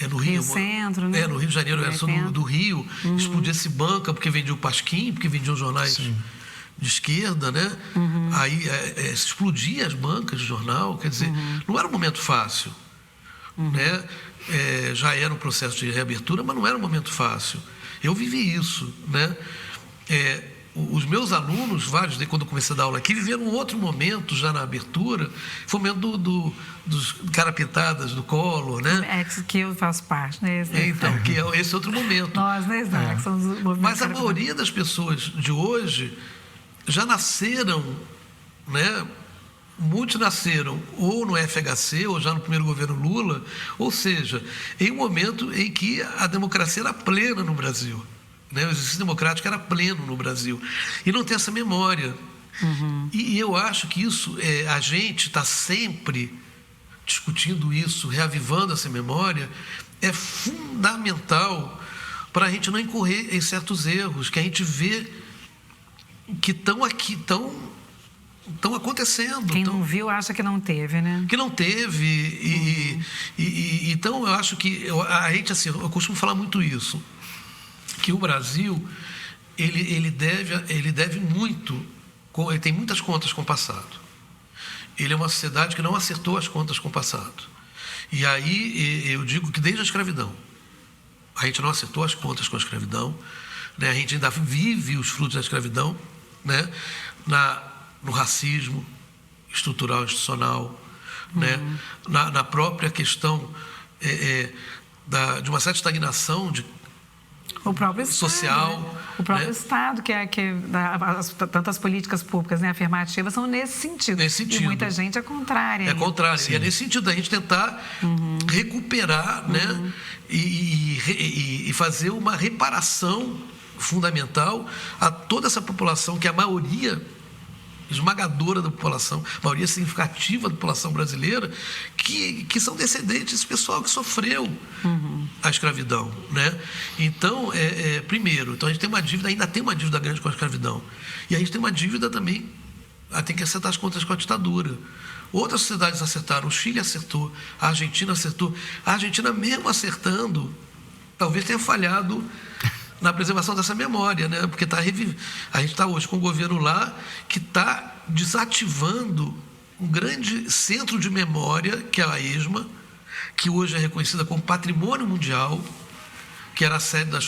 no Rio Centro, né? No Rio de Janeiro, era só do Rio, explodia-se banca porque vendia o Pasquim, porque vendiam jornais de esquerda, né? Aí explodia as bancas de jornal, quer dizer, não era um momento fácil, né? Já era um processo de reabertura, mas não era um momento fácil. Eu vivi isso, né? Os meus alunos, vários, quando eu comecei a dar aula aqui, viveram um outro momento já na abertura, foi o momento dos carapetadas, do Collor, né? Que eu faço parte, né? Então, que é esse outro momento. Nós, né, que somos o movimento. Mas a maioria das pessoas de hoje já nasceram, né? Muitos nasceram ou no FHC, ou já no primeiro governo Lula, ou seja, em um momento em que a democracia era plena no Brasil. Né? O exercício democrático era pleno no Brasil. E não tem essa memória. E eu acho que isso, a gente está sempre discutindo isso, reavivando essa memória, é fundamental para a gente não incorrer em certos erros que a gente vê que estão aqui, estão acontecendo. Quem não viu acha que não teve, né? Que não teve. Então, eu acho que a gente, assim, eu costumo falar muito isso, que o Brasil, ele deve muito, ele tem muitas contas com o passado. Ele é uma sociedade que não acertou as contas com o passado. E aí eu digo que desde a escravidão, a gente não acertou as contas com a escravidão, né? A gente ainda vive os frutos da escravidão, né? No racismo estrutural, institucional, né? Na própria questão de uma certa estagnação o próprio Estado, social, né? O próprio Estado, tantas políticas públicas, né, afirmativas, são nesse sentido. E muita gente é contrária. É contrária. E é nesse sentido da gente tentar recuperar, né, e fazer uma reparação fundamental a toda essa população, que é a maioria esmagadora da população, maioria significativa da população brasileira, que são descendentes desse pessoal que sofreu a escravidão, né? Então, primeiro, então a gente tem uma dívida, ainda tem uma dívida grande com a escravidão, e a gente tem uma dívida também, tem que acertar as contas com a ditadura. Outras sociedades acertaram, o Chile acertou, a Argentina acertou, a Argentina mesmo acertando, talvez tenha falhado na preservação dessa memória, né? Porque a gente está hoje com um governo lá que está desativando um grande centro de memória, que é a ESMA, que hoje é reconhecida como patrimônio mundial, que era a sede das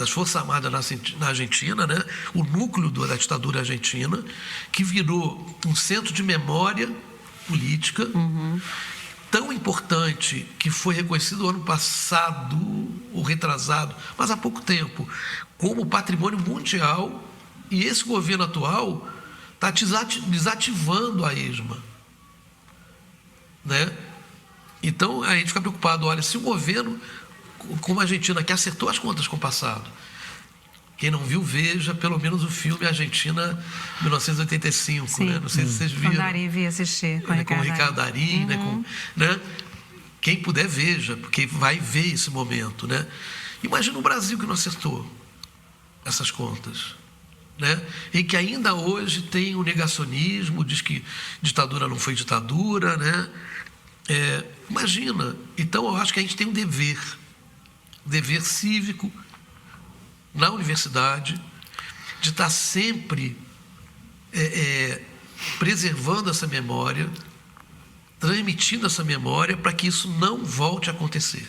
Forças Armadas na Argentina, né? O núcleo da ditadura argentina, que virou um centro de memória política, tão importante, que foi reconhecido ano passado, ou retrasado, mas há pouco tempo, como patrimônio mundial, e esse governo atual está desativando a ESMA, né? Então, a gente fica preocupado, olha, se o governo, como a Argentina, que acertou as contas com o passado, quem não viu, veja pelo menos o filme Argentina 1985, Sim. né? Não sei se vocês viram. Com o Dari vi assistir. Com o Ricardo Dari, né? Quem puder, veja, porque vai ver esse momento, né? Imagina o Brasil que não acertou essas contas, né? E que ainda hoje tem o negacionismo, diz que ditadura não foi ditadura, né? Imagina. Então, eu acho que a gente tem um dever cívico na universidade, de estar sempre preservando essa memória, transmitindo essa memória para que isso não volte a acontecer.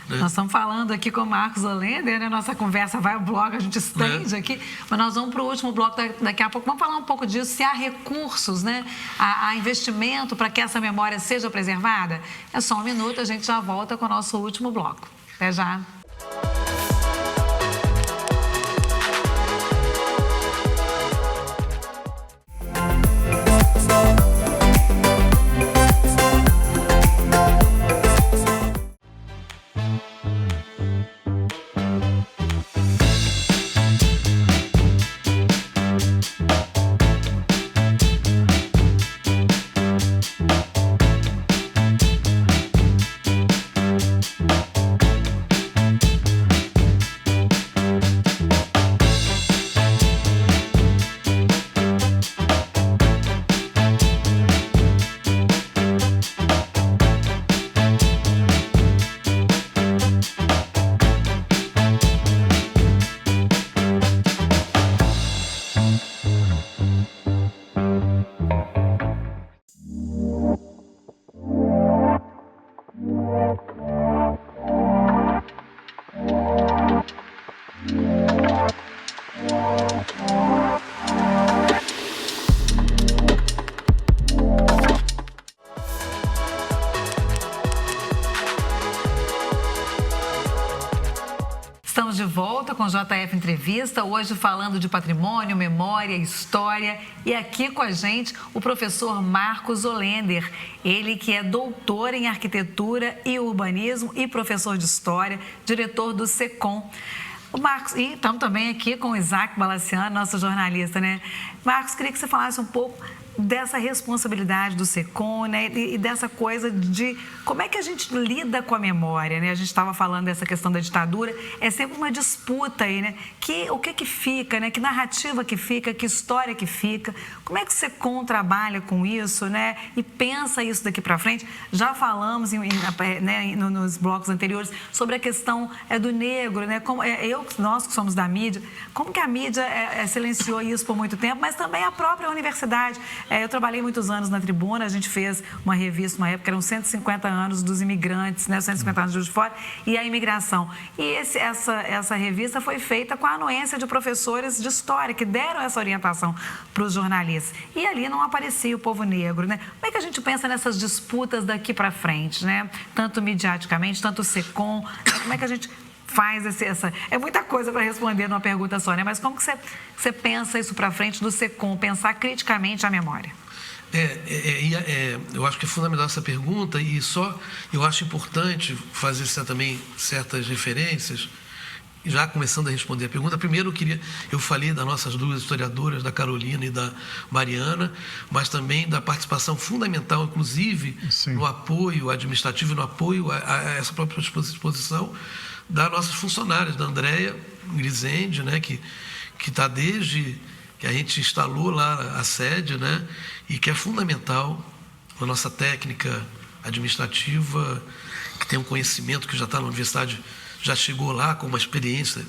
Né? Nós estamos falando aqui com o Marcos Olender, né? Nossa conversa vai ao blog, a gente estende aqui, mas nós vamos para o último bloco daqui a pouco. Vamos falar um pouco disso, se há recursos, né? Há investimento para que essa memória seja preservada? É só um minuto, a gente já volta com o nosso último bloco. Até já. com o JF Entrevista, hoje falando de patrimônio, memória, história. E aqui com a gente o professor Marcos Olender, ele que é doutor em arquitetura e urbanismo e professor de história, diretor do SECOM. O Marcos, e estamos também aqui com o Isaac Balaciano, nosso jornalista, né? Marcos, queria que você falasse um pouco dessa responsabilidade do SECOM, né? E dessa coisa de como é que a gente lida com a memória, né? A gente estava falando dessa questão da ditadura, é sempre uma disputa aí, né? O que fica, né? Que narrativa que fica, que história que fica, como é que o SECOM trabalha com isso, né? E pensa isso daqui para frente. Já falamos né, nos blocos anteriores sobre a questão do negro, né? Nós que somos da mídia, como que a mídia silenciou isso por muito tempo, mas também a própria universidade. Eu trabalhei muitos anos na Tribuna, a gente fez uma revista, uma época, eram 150 anos dos imigrantes, né, 150 anos de Juiz de Fora, e a imigração. E essa revista foi feita com a anuência de professores de história, que deram essa orientação para os jornalistas. E ali não aparecia o povo negro, né? Como é que a gente pensa nessas disputas daqui para frente, né? Tanto midiaticamente, tanto o SECOM, como é que a gente faz essa... É muita coisa para responder numa pergunta só, né? Mas como que você pensa isso para frente do SECOM, pensar criticamente a memória? Eu acho que é fundamental essa pergunta e eu acho importante fazer também certas referências, já começando a responder a pergunta. Primeiro, eu falei das nossas duas historiadoras, da Carolina e da Mariana, mas também da participação fundamental, inclusive, Sim. no apoio administrativo, no apoio a essa própria exposição, das nossas funcionárias, da Andréia Grisende, né, que está desde que a gente instalou lá a sede, né, e que é fundamental, a nossa técnica administrativa, que tem um conhecimento, que já está na universidade, já chegou lá com uma experiência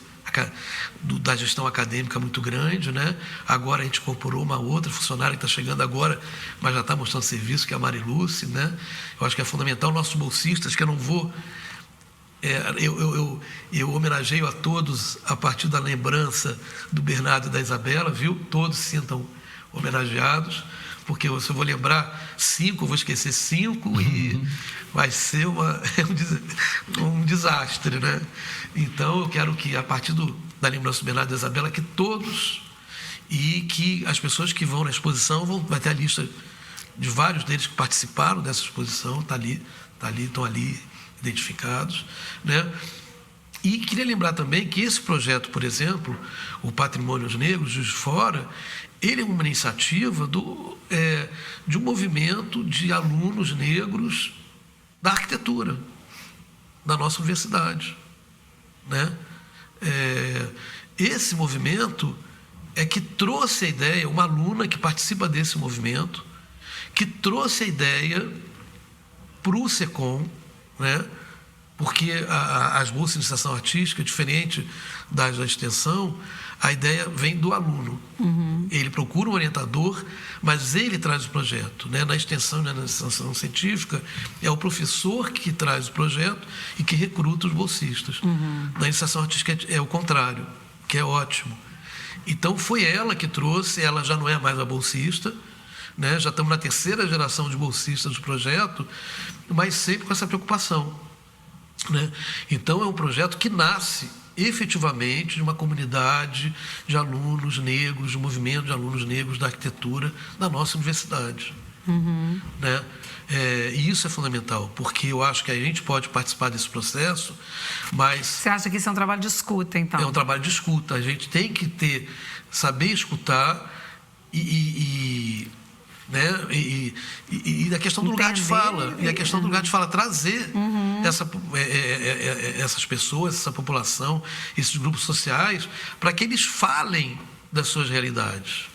da gestão acadêmica muito grande, né? Agora a gente incorporou uma outra funcionária que está chegando agora, mas já está mostrando serviço, que é a Mariluce, né? Eu acho que é fundamental. Nossos bolsistas, que eu não vou... Eu homenageio a todos a partir da lembrança do Bernardo e da Isabela, viu? Todos se sintam homenageados, porque se eu vou lembrar 5, eu vou esquecer 5 e vai ser um desastre, né? Então, eu quero que, a partir da lembrança do Bernardo e da Isabela, que todos, e que as pessoas que vão na exposição, vai ter a lista de vários deles que participaram dessa exposição, estão ali identificados, né? E queria lembrar também que esse projeto, por exemplo, o Patrimônios Negros, Juiz de Fora, ele é uma iniciativa de um movimento de alunos negros da arquitetura da nossa universidade, né? Esse movimento é que trouxe a ideia, uma aluna que participa desse movimento, que trouxe a ideia para o SECOM, né? Porque as bolsas de iniciação artística, diferente da extensão, a ideia vem do aluno. Ele procura um orientador, mas ele traz o projeto, né? Na extensão e na iniciação científica, é o professor que traz o projeto e que recruta os bolsistas. Na iniciação artística é o contrário, que é ótimo. Então, foi ela que trouxe, ela já não é mais a bolsista, né? Já estamos na 3ª geração de bolsistas do projeto, mas sempre com essa preocupação, né? Então, é um projeto que nasce efetivamente de uma comunidade de alunos negros, de um movimento de alunos negros da arquitetura da nossa universidade. Né? E isso é fundamental, porque eu acho que a gente pode participar desse processo, mas... Você acha que isso é um trabalho de escuta, então? É um trabalho de escuta. A gente tem que saber escutar né? E a questão do lugar de fala, e a questão do lugar de fala, trazer essas pessoas, essa população, esses grupos sociais, para que eles falem das suas realidades,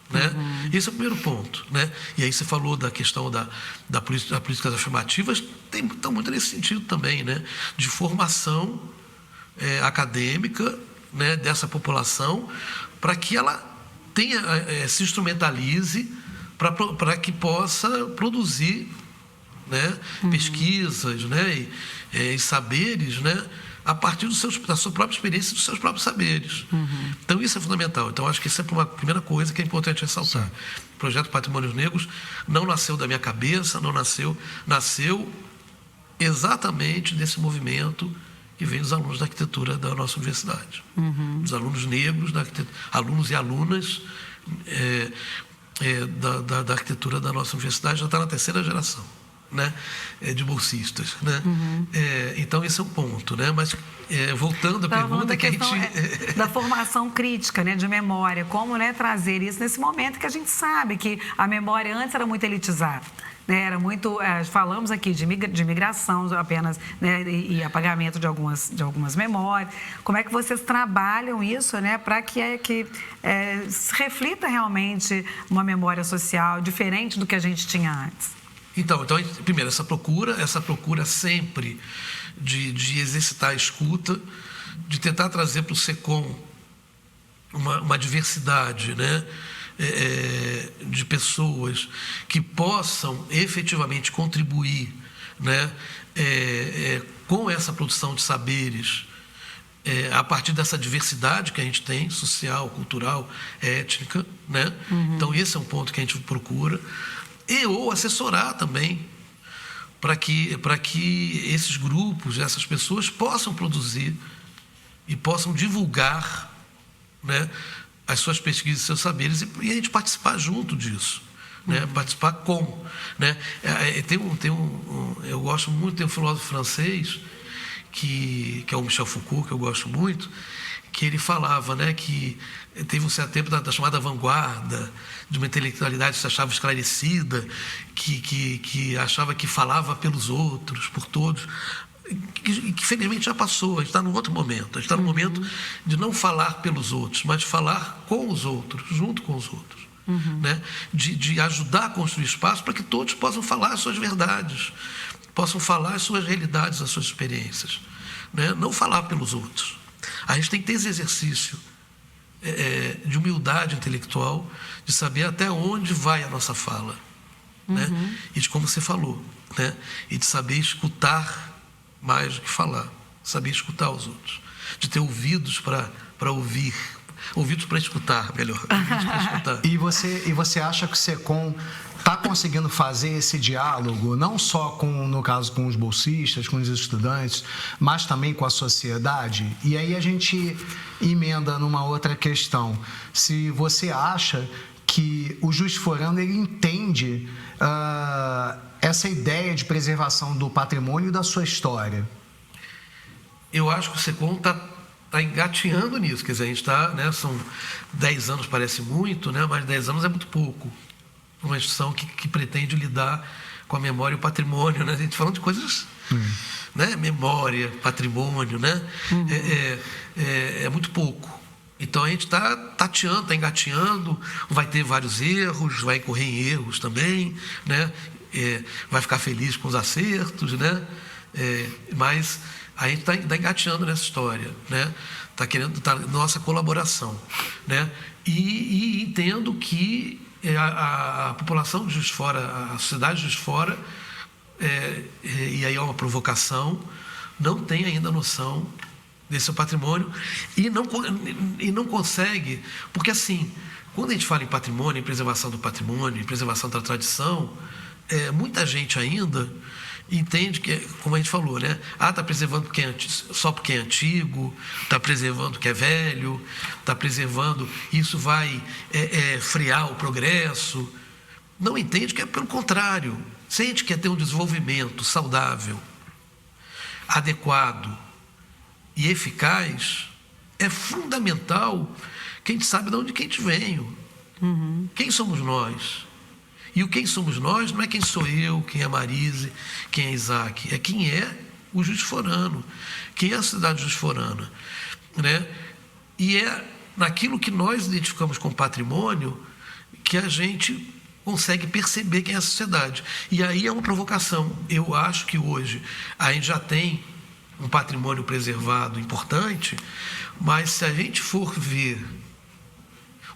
né? Esse é o primeiro ponto, né? E aí você falou da questão da políticas afirmativas, estão muito nesse sentido também, né? De formação acadêmica, né? Dessa população, para que ela se instrumentalize para que possa produzir, né? Pesquisas, né? E saberes, né? A partir da sua própria experiência e dos seus próprios saberes. Então, isso é fundamental. Então, acho que isso é uma primeira coisa que é importante ressaltar. O projeto Patrimônios Negros não nasceu da minha cabeça, nasceu exatamente desse movimento e vem dos alunos da arquitetura da nossa universidade. Dos alunos negros, alunos e alunas da arquitetura da nossa universidade, já está na 3ª geração, né, de bolsistas, né? Então esse é um ponto, né? Mas voltando à pergunta que a gente da formação crítica, né, de memória, como, né, trazer isso nesse momento que a gente sabe que a memória antes era muito elitizada, né? Era muito, falamos aqui de migração apenas, né, e apagamento de algumas memórias. Como é que vocês trabalham isso, né, para que se reflita realmente uma memória social diferente do que a gente tinha antes? Então, primeiro, essa procura sempre de exercitar a escuta, de tentar trazer para o SECOM uma diversidade, né, de pessoas que possam efetivamente contribuir, né, com essa produção de saberes, a partir dessa diversidade que a gente tem, social, cultural, étnica, né? Então, esse é um ponto que a gente procura. Ou assessorar também, para que esses grupos, essas pessoas possam produzir e possam divulgar, né, as suas pesquisas e seus saberes e a gente participar junto disso, né, participar com. Né? Eu gosto muito, tem um filósofo francês, que é o Michel Foucault, que eu gosto muito, que ele falava, né, que teve um certo tempo da chamada vanguarda, de uma intelectualidade que se achava esclarecida, que achava que falava pelos outros, por todos, que felizmente já passou. A gente está num outro momento. A gente está no momento de não falar pelos outros, mas de falar com os outros, junto com os outros. Né? De ajudar a construir espaço para que todos possam falar as suas verdades, possam falar as suas realidades, as suas experiências. Né? Não falar pelos outros. A gente tem que ter esse exercício de humildade intelectual, de saber até onde vai a nossa fala, né? E de como você falou, né? E de saber escutar mais do que falar, saber escutar os outros, de ter ouvidos para ouvir, ouvidos para escutar, melhor, ouvidos para escutar. E você acha que o SECOM está conseguindo fazer esse diálogo, não só no caso com os bolsistas, com os estudantes, mas também com a sociedade? E aí a gente emenda numa outra questão. Se você acha que o Juiz de Fora ele entende essa ideia de preservação do patrimônio e da sua história? Eu acho que o SECOM está engateando nisso. Quer dizer, a gente está, né, são 10 anos, parece muito, né, mas 10 anos é muito pouco. Uma instituição que pretende lidar com a memória e o patrimônio, né? A gente falando de coisas, né? Memória, patrimônio, né? É muito pouco. Então a gente está tateando, está engateando, vai ter vários erros, vai correr em erros também, né? Vai ficar feliz com os acertos, né? Mas a gente está engateando nessa história, né? Está querendo nossa colaboração, né? E entendo que a população de Juiz de Fora, a sociedade de Juiz de Fora, e aí é uma provocação, não tem ainda noção desse seu patrimônio e não consegue, porque assim, quando a gente fala em patrimônio, em preservação do patrimônio, em preservação da tradição, muita gente ainda entende que, como a gente falou, né? Está preservando só porque é antigo, está preservando porque é velho, está preservando, isso vai frear o progresso. Não entende que é pelo contrário. Se a gente quer ter um desenvolvimento saudável, adequado e eficaz, é fundamental que a gente saiba de onde que a gente veio. Quem somos nós? E o quem somos nós não é quem sou eu, quem é Marise, quem é Isaac, é quem é o Juiz de Forano, quem é a cidade de Juiz de Forana, né? E é naquilo que nós identificamos como patrimônio que a gente consegue perceber quem é a sociedade. E aí é uma provocação. Eu acho que hoje a gente já tem um patrimônio preservado importante, mas se a gente for ver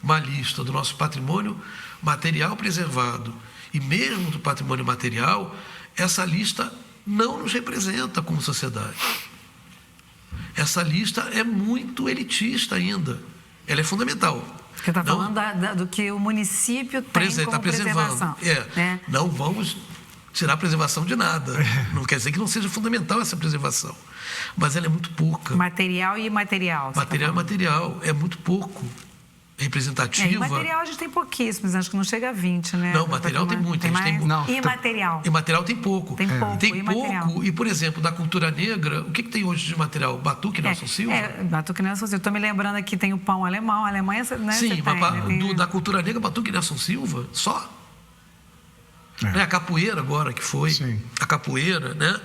uma lista do nosso patrimônio material preservado e mesmo do patrimônio material, essa lista não nos representa como sociedade. Essa lista é muito elitista ainda. Ela é fundamental. Você está falando do que o município tem como preservação. Não vamos tirar a preservação de nada. Não quer dizer que não seja fundamental essa preservação, mas ela é muito pouca. Material e imaterial. Material e material é muito pouco representativa. Imaterial a gente tem pouquíssimos, acho que não chega a 20, né? Não, material tem muito. Tem mais? Não. Imaterial. E material tem pouco. Tem pouco. Tem pouco. E, por exemplo, da cultura negra, o que tem hoje de material? Batuque Nelson Silva? Batuque Nelson Silva. Estou me lembrando aqui, tem o pão alemão. A Alemanha, né? Sim, mas da cultura negra, Batuque Nelson Silva, só. A capoeira agora que foi. Sim. A capoeira, né?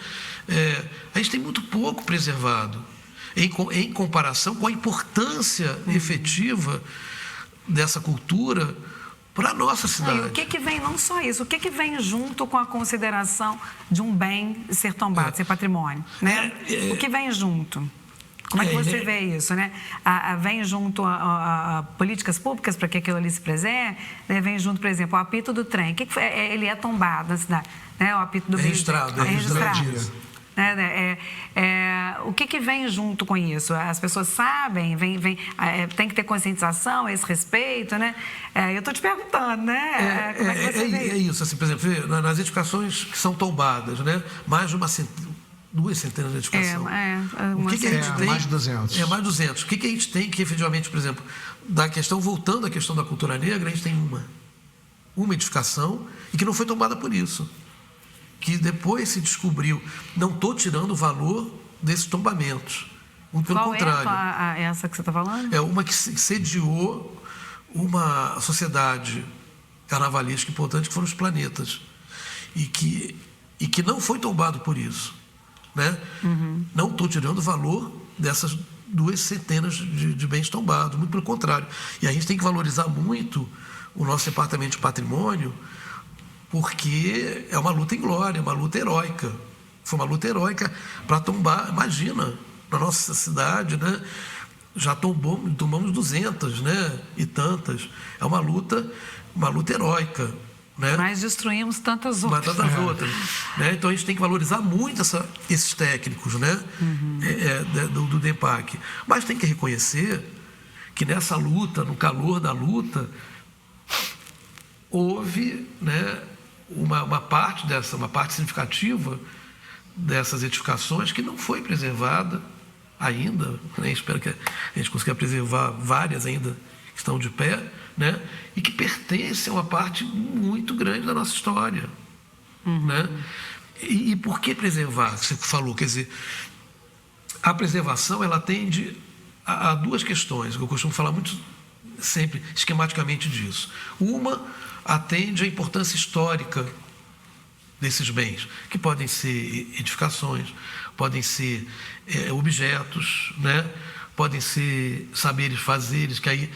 A gente tem muito pouco preservado em comparação com a importância efetiva dessa cultura para a nossa cidade. E o que vem, não só isso, o que vem junto com a consideração de um bem ser tombado, ser patrimônio, né? O que vem junto? Como é que você vê isso, né? Vem junto a políticas públicas para que aquilo ali se preserve, né? Vem junto, por exemplo, o apito do trem. Ele é tombado na cidade, né? O apito do registrado. O que vem junto com isso? As pessoas sabem, tem que ter conscientização a esse respeito, né? Eu estou te perguntando, né? Como é que você vê? É isso, assim, por exemplo, nas edificações que são tombadas, né? Mais de 2 centenas de edificações. O que a gente tem? Mais de 200. Mais de 200. O que a gente tem que, efetivamente, por exemplo, voltando à questão da cultura negra, a gente tem uma edificação e que não foi tombada por isso. Que depois se descobriu, não estou tirando o valor desses tombamentos. Muito pelo contrário. Qual é essa que você está falando? É uma que sediou uma sociedade carnavalesca importante, que foram os Planetas. E que não foi tombado por isso. Né? Não estou tirando o valor dessas 2 centenas de bens tombados, muito pelo contrário. E a gente tem que valorizar muito o nosso departamento de patrimônio, porque é uma luta em glória, é uma luta heróica. Foi uma luta heróica para tombar, imagina, na nossa cidade, né? Já tombamos 200, né? E tantas. É uma luta heróica. Né? Mas destruímos tantas outras. Né? Então a gente tem que valorizar muito esses técnicos, né? Do DEMPAC. Mas tem que reconhecer que nessa luta, no calor da luta, houve, né, uma parte significativa dessas edificações que não foi preservada ainda, né? Espero que a gente consiga preservar várias ainda que estão de pé, né? E que pertencem a uma parte muito grande da nossa história. Né? E por que preservar? Você falou, quer dizer, a preservação ela atende a 2 questões, eu costumo falar muito sempre esquematicamente disso. Uma atende à importância histórica desses bens, que podem ser edificações, podem ser objetos, né? Podem ser saberes, fazeres, que aí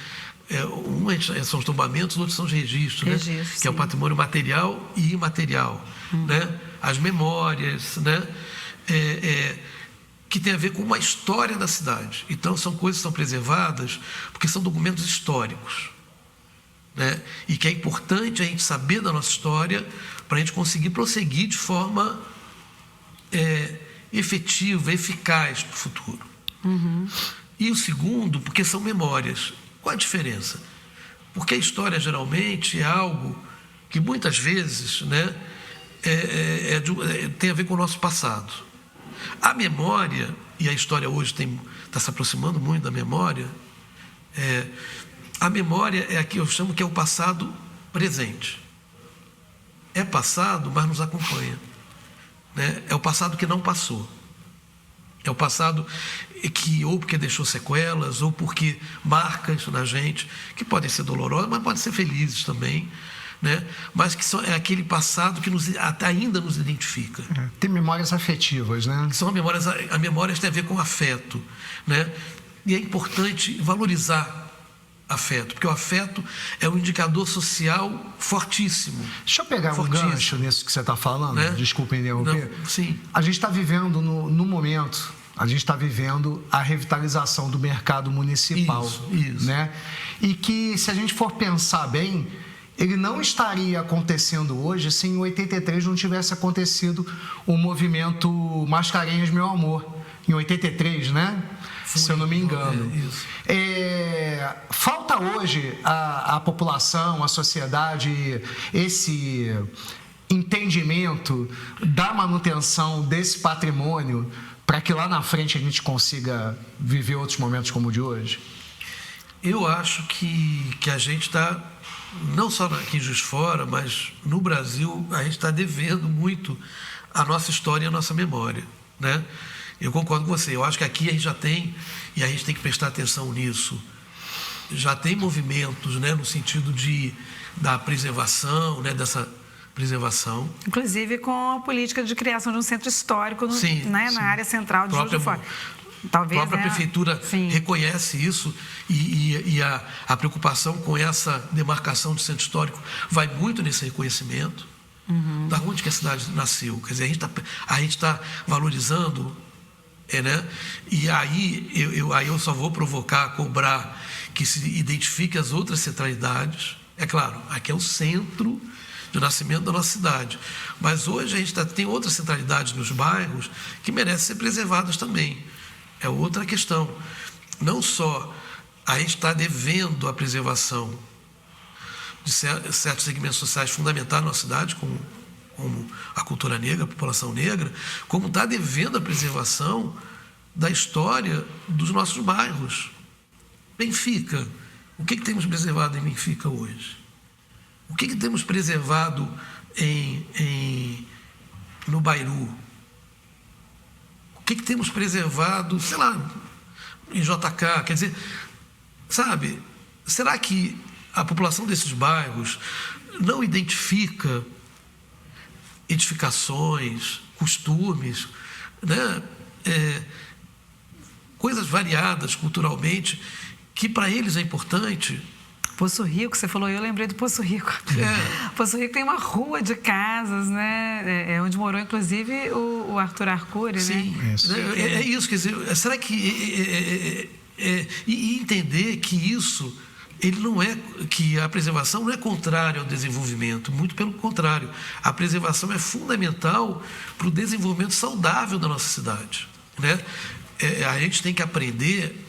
são os tombamentos, outros são os registros, né? Que é o patrimônio material e imaterial, né? As memórias, né? Que tem a ver com uma história da cidade. Então, são coisas que são preservadas porque são documentos históricos, né? E que é importante a gente saber da nossa história para a gente conseguir prosseguir de forma efetiva, eficaz para o futuro. E o segundo, porque são memórias. Qual a diferença? Porque a história geralmente é algo que muitas vezes, né, tem a ver com o nosso passado. A memória, e a história hoje está se aproximando muito da memória, a memória é a que eu chamo que é o passado presente. É passado, mas nos acompanha. Né? É o passado que não passou. É o passado que ou porque deixou sequelas, ou porque marca isso na gente, que podem ser dolorosas, mas podem ser felizes também, né? Mas que é aquele passado que ainda nos identifica. Tem memórias afetivas, né? São memórias, a memória tem a ver com afeto, né? E é importante valorizar afeto, porque o afeto é um indicador social fortíssimo. Deixa eu pegar um gancho nisso que você está falando, né? Desculpa interromper. Sim. A gente está vivendo, no momento, a gente está vivendo a revitalização do mercado municipal. Isso. Né? E que, se a gente for pensar bem, ele não estaria acontecendo hoje se em 83 não tivesse acontecido o movimento Mascarenhas Meu Amor. Em 83, né? Se eu não me engano. Falta hoje a população, a sociedade, entendimento da manutenção desse patrimônio para que lá na frente a gente consiga viver outros momentos como o de hoje? Eu acho que a gente está, não só aqui em Juiz de Fora, mas no Brasil, a gente está devendo muito a nossa história e a nossa memória, né? Eu concordo com você. Eu acho que aqui a gente já tem, e a gente tem que prestar atenção nisso, já tem movimentos, né, no sentido da preservação, né, dessa preservação. Inclusive com a política de criação de um centro histórico na área central de Juiz de Fora. Talvez, a própria prefeitura reconhece isso e a preocupação com essa demarcação de centro histórico vai muito nesse reconhecimento. Da onde que a cidade nasceu. Quer dizer, a gente tá valorizando, né? E aí eu só vou provocar, cobrar que se identifique as outras centralidades. É claro, aqui é o centro de nascimento da nossa cidade. Mas hoje a gente tem outras centralidades nos bairros que merecem ser preservadas também. É outra questão. Não só a gente está devendo a preservação de certos segmentos sociais fundamentais na nossa cidade, como a cultura negra, a população negra, como está devendo a preservação da história dos nossos bairros. Benfica. O que temos preservado em Benfica hoje? O que temos preservado no Bairu? O que temos preservado, sei lá, em JK? Quer dizer, sabe, será que a população desses bairros não identifica edificações, costumes, né? Coisas variadas culturalmente, que para eles é importante? Poço Rico, você falou, eu lembrei do Poço Rico. Poço Rico tem uma rua de casas, né? É onde morou, inclusive, o Arthur Arcuri, sim, né? É isso, quer dizer, será que... e entender que isso, que a preservação não é contrária ao desenvolvimento, muito pelo contrário. A preservação é fundamental para o desenvolvimento saudável da nossa cidade, né? A gente tem que aprender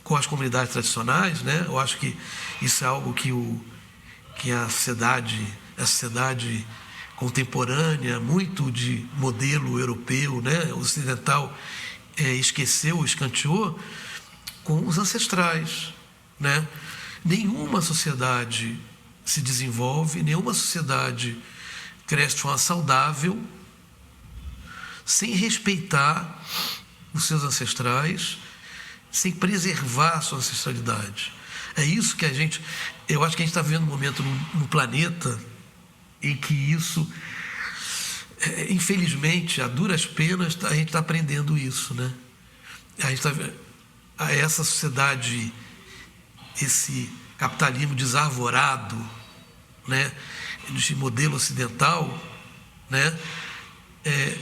com as comunidades tradicionais, né? Eu acho que isso é algo que a sociedade contemporânea, muito de modelo europeu, né, ocidental, esqueceu, escanteou, com os ancestrais, né? Nenhuma sociedade se desenvolve, nenhuma sociedade cresce de forma saudável sem respeitar os seus ancestrais, sem preservar a sua ancestralidade. É isso que eu acho que a gente está vivendo um momento no planeta em que isso, infelizmente, a duras penas, a gente está aprendendo isso, né? A gente essa sociedade, esse capitalismo desarvorado, né, de modelo ocidental, né,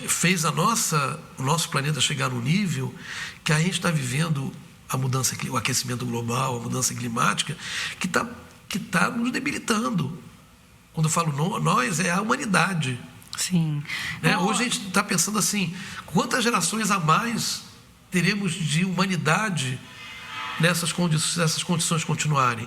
fez o nosso planeta chegar num nível que a gente está vivendo o aquecimento global, a mudança climática, que tá nos debilitando. Quando eu falo nós, é a humanidade. Sim. Né? Hoje a gente está pensando assim, quantas gerações a mais teremos de humanidade nessas condições continuarem?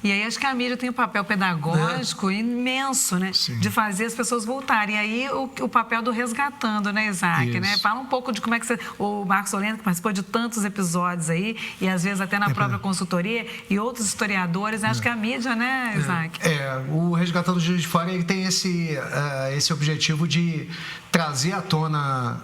E aí acho que a mídia tem um papel pedagógico imenso, né? De fazer as pessoas voltarem. E aí o papel do resgatando, né, Isaac? Né? Fala um pouco de como é que o Marcos Olender, que participou de tantos episódios aí, e às vezes até na própria consultoria, e outros historiadores, acho que a mídia, né, Isaac? O Resgatando o Juiz de Fora, ele tem esse objetivo de trazer à tona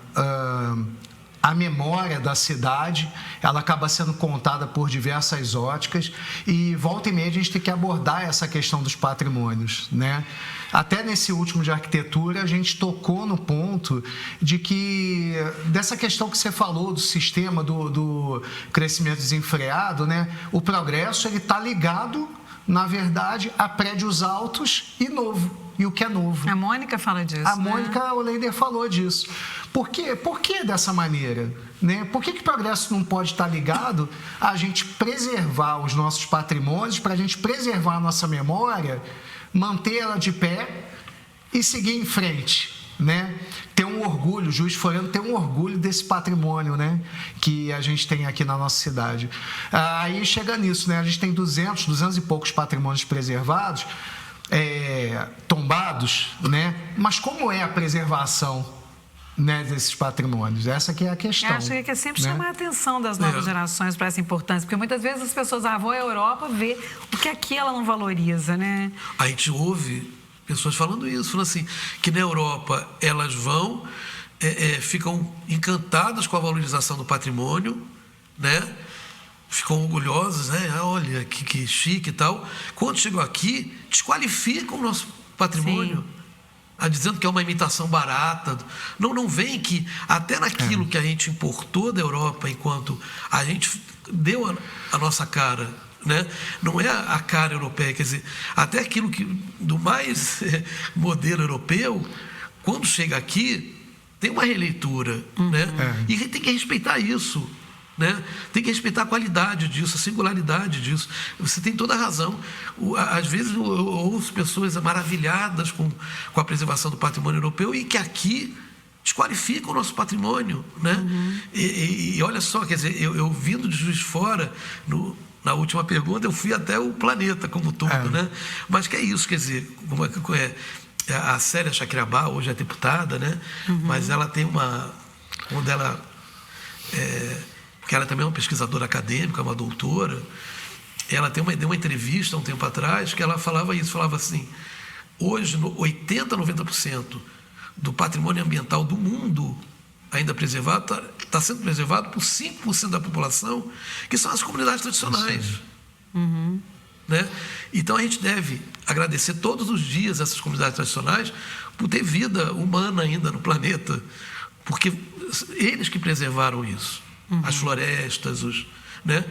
a memória da cidade. Ela acaba sendo contada por diversas óticas e volta e meia a gente tem que abordar essa questão dos patrimônios, né? Até nesse último de arquitetura a gente tocou no ponto de que dessa questão que você falou do sistema do crescimento desenfreado, né? O progresso ele está ligado, na verdade, a prédios altos e novo. E o que é novo. A Mônica fala disso. A Mônica Olender falou disso. Por quê? Por que dessa maneira? Né? Por que o progresso não pode estar ligado a gente preservar os nossos patrimônios, para a gente preservar a nossa memória, mantê-la de pé e seguir em frente? Né? Ter um orgulho, o Juiz de Fora tem um orgulho desse patrimônio, né? Que a gente tem aqui na nossa cidade. Aí chega nisso, né? A gente tem 200 e poucos patrimônios preservados, tombados, né? Mas como é a preservação, né, desses patrimônios? Essa que é a questão. Eu acho que é sempre, né, chamar a atenção das novas gerações para essa importância, porque muitas vezes as pessoas vão à Europa ver o que aqui ela não valoriza, né? A gente ouve pessoas falando isso, falando assim, que na Europa elas vão, ficam encantadas com a valorização do patrimônio, né? Ficam orgulhosas, né? Olha, que chique e tal. Quando chegam aqui, desqualificam o nosso patrimônio. Sim. Dizendo que é uma imitação barata. Não vem que até naquilo que a gente importou da Europa, enquanto a gente deu a nossa cara, né? Não é a cara europeia, quer dizer, até aquilo que do mais modelo europeu, quando chega aqui, tem uma releitura, né? E a gente tem que respeitar isso. Né? Tem que respeitar a qualidade disso, a singularidade disso. Você tem toda a razão. Às vezes eu ouço pessoas maravilhadas com a preservação do patrimônio europeu e que aqui desqualificam o nosso patrimônio. Né? E olha só, quer dizer, eu vindo de Juiz de Fora, na última pergunta, eu fui até o planeta como todo. Né? Mas que é isso, quer dizer, a Célia Chacriabá, hoje é deputada, né? Mas ela tem quando ela... porque ela também é uma pesquisadora acadêmica, uma doutora, ela deu uma entrevista há um tempo atrás que ela falava isso, falava assim, hoje 80%, 90% do patrimônio ambiental do mundo ainda preservado está sendo preservado por 5% da população, que são as comunidades tradicionais. Né? Então a gente deve agradecer todos os dias essas comunidades tradicionais por ter vida humana ainda no planeta, porque eles que preservaram isso. As florestas, né?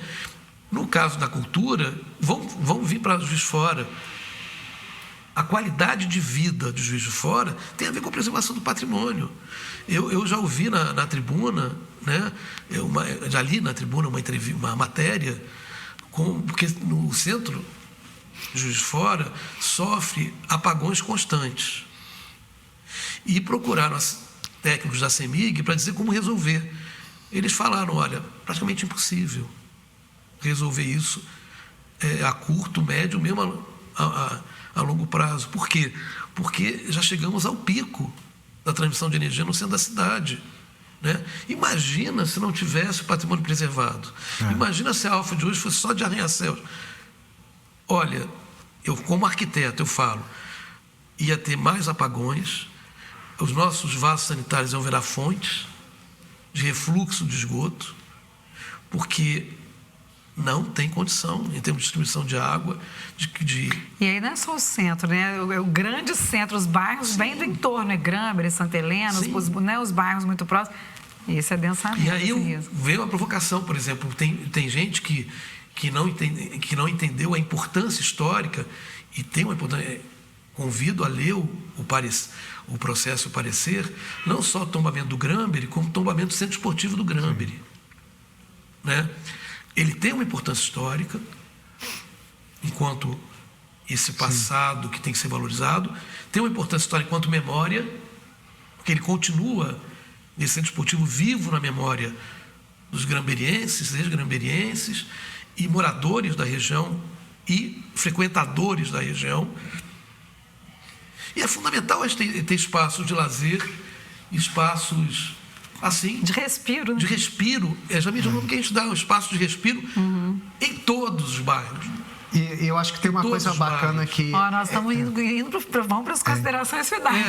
No caso da cultura, vão vir para Juiz de Fora. A qualidade de vida de Juiz de Fora tem a ver com a preservação do patrimônio. Eu já ouvi na tribuna, né? Já li na tribuna uma matéria, porque no centro de Juiz de Fora sofre apagões constantes. E procuraram técnicos da CEMIG para dizer como resolver. Eles falaram, olha, praticamente impossível resolver isso a curto, médio, mesmo a longo prazo. Por quê? Porque já chegamos ao pico da transmissão de energia no centro da cidade. Né? Imagina se não tivesse o patrimônio preservado. Imagina se a Alfa de hoje fosse só de arranha-céus. Olha, eu como arquiteto, eu falo, ia ter mais apagões, os nossos vasos sanitários iam virar fontes de refluxo de esgoto, porque não tem condição, em termos de distribuição de água, E aí não é só o centro, né? O grande centro, os bairros bem do entorno, Grâmber, Santa Helena, os bairros muito próximos, isso é densamento. E aí veio uma provocação, por exemplo, tem gente que não entendeu a importância histórica e tem uma importância... Convido a ler o processo, o parecer, não só o tombamento do Grâmber, como o tombamento do Centro Esportivo do Grâmber. Né? Ele tem uma importância histórica, enquanto esse passado que tem que ser valorizado, tem uma importância histórica enquanto memória, porque ele continua, esse Centro Esportivo, vivo na memória dos gramberienses, ex-gramberienses, e moradores da região e frequentadores da região. E é fundamental ter espaços de lazer, espaços assim... De respiro. Né? De respiro. Já me chamou que a gente dá um espaço de respiro em todos os bairros. E eu acho que tem uma coisa bacana que... nós estamos vamos para as considerações finais.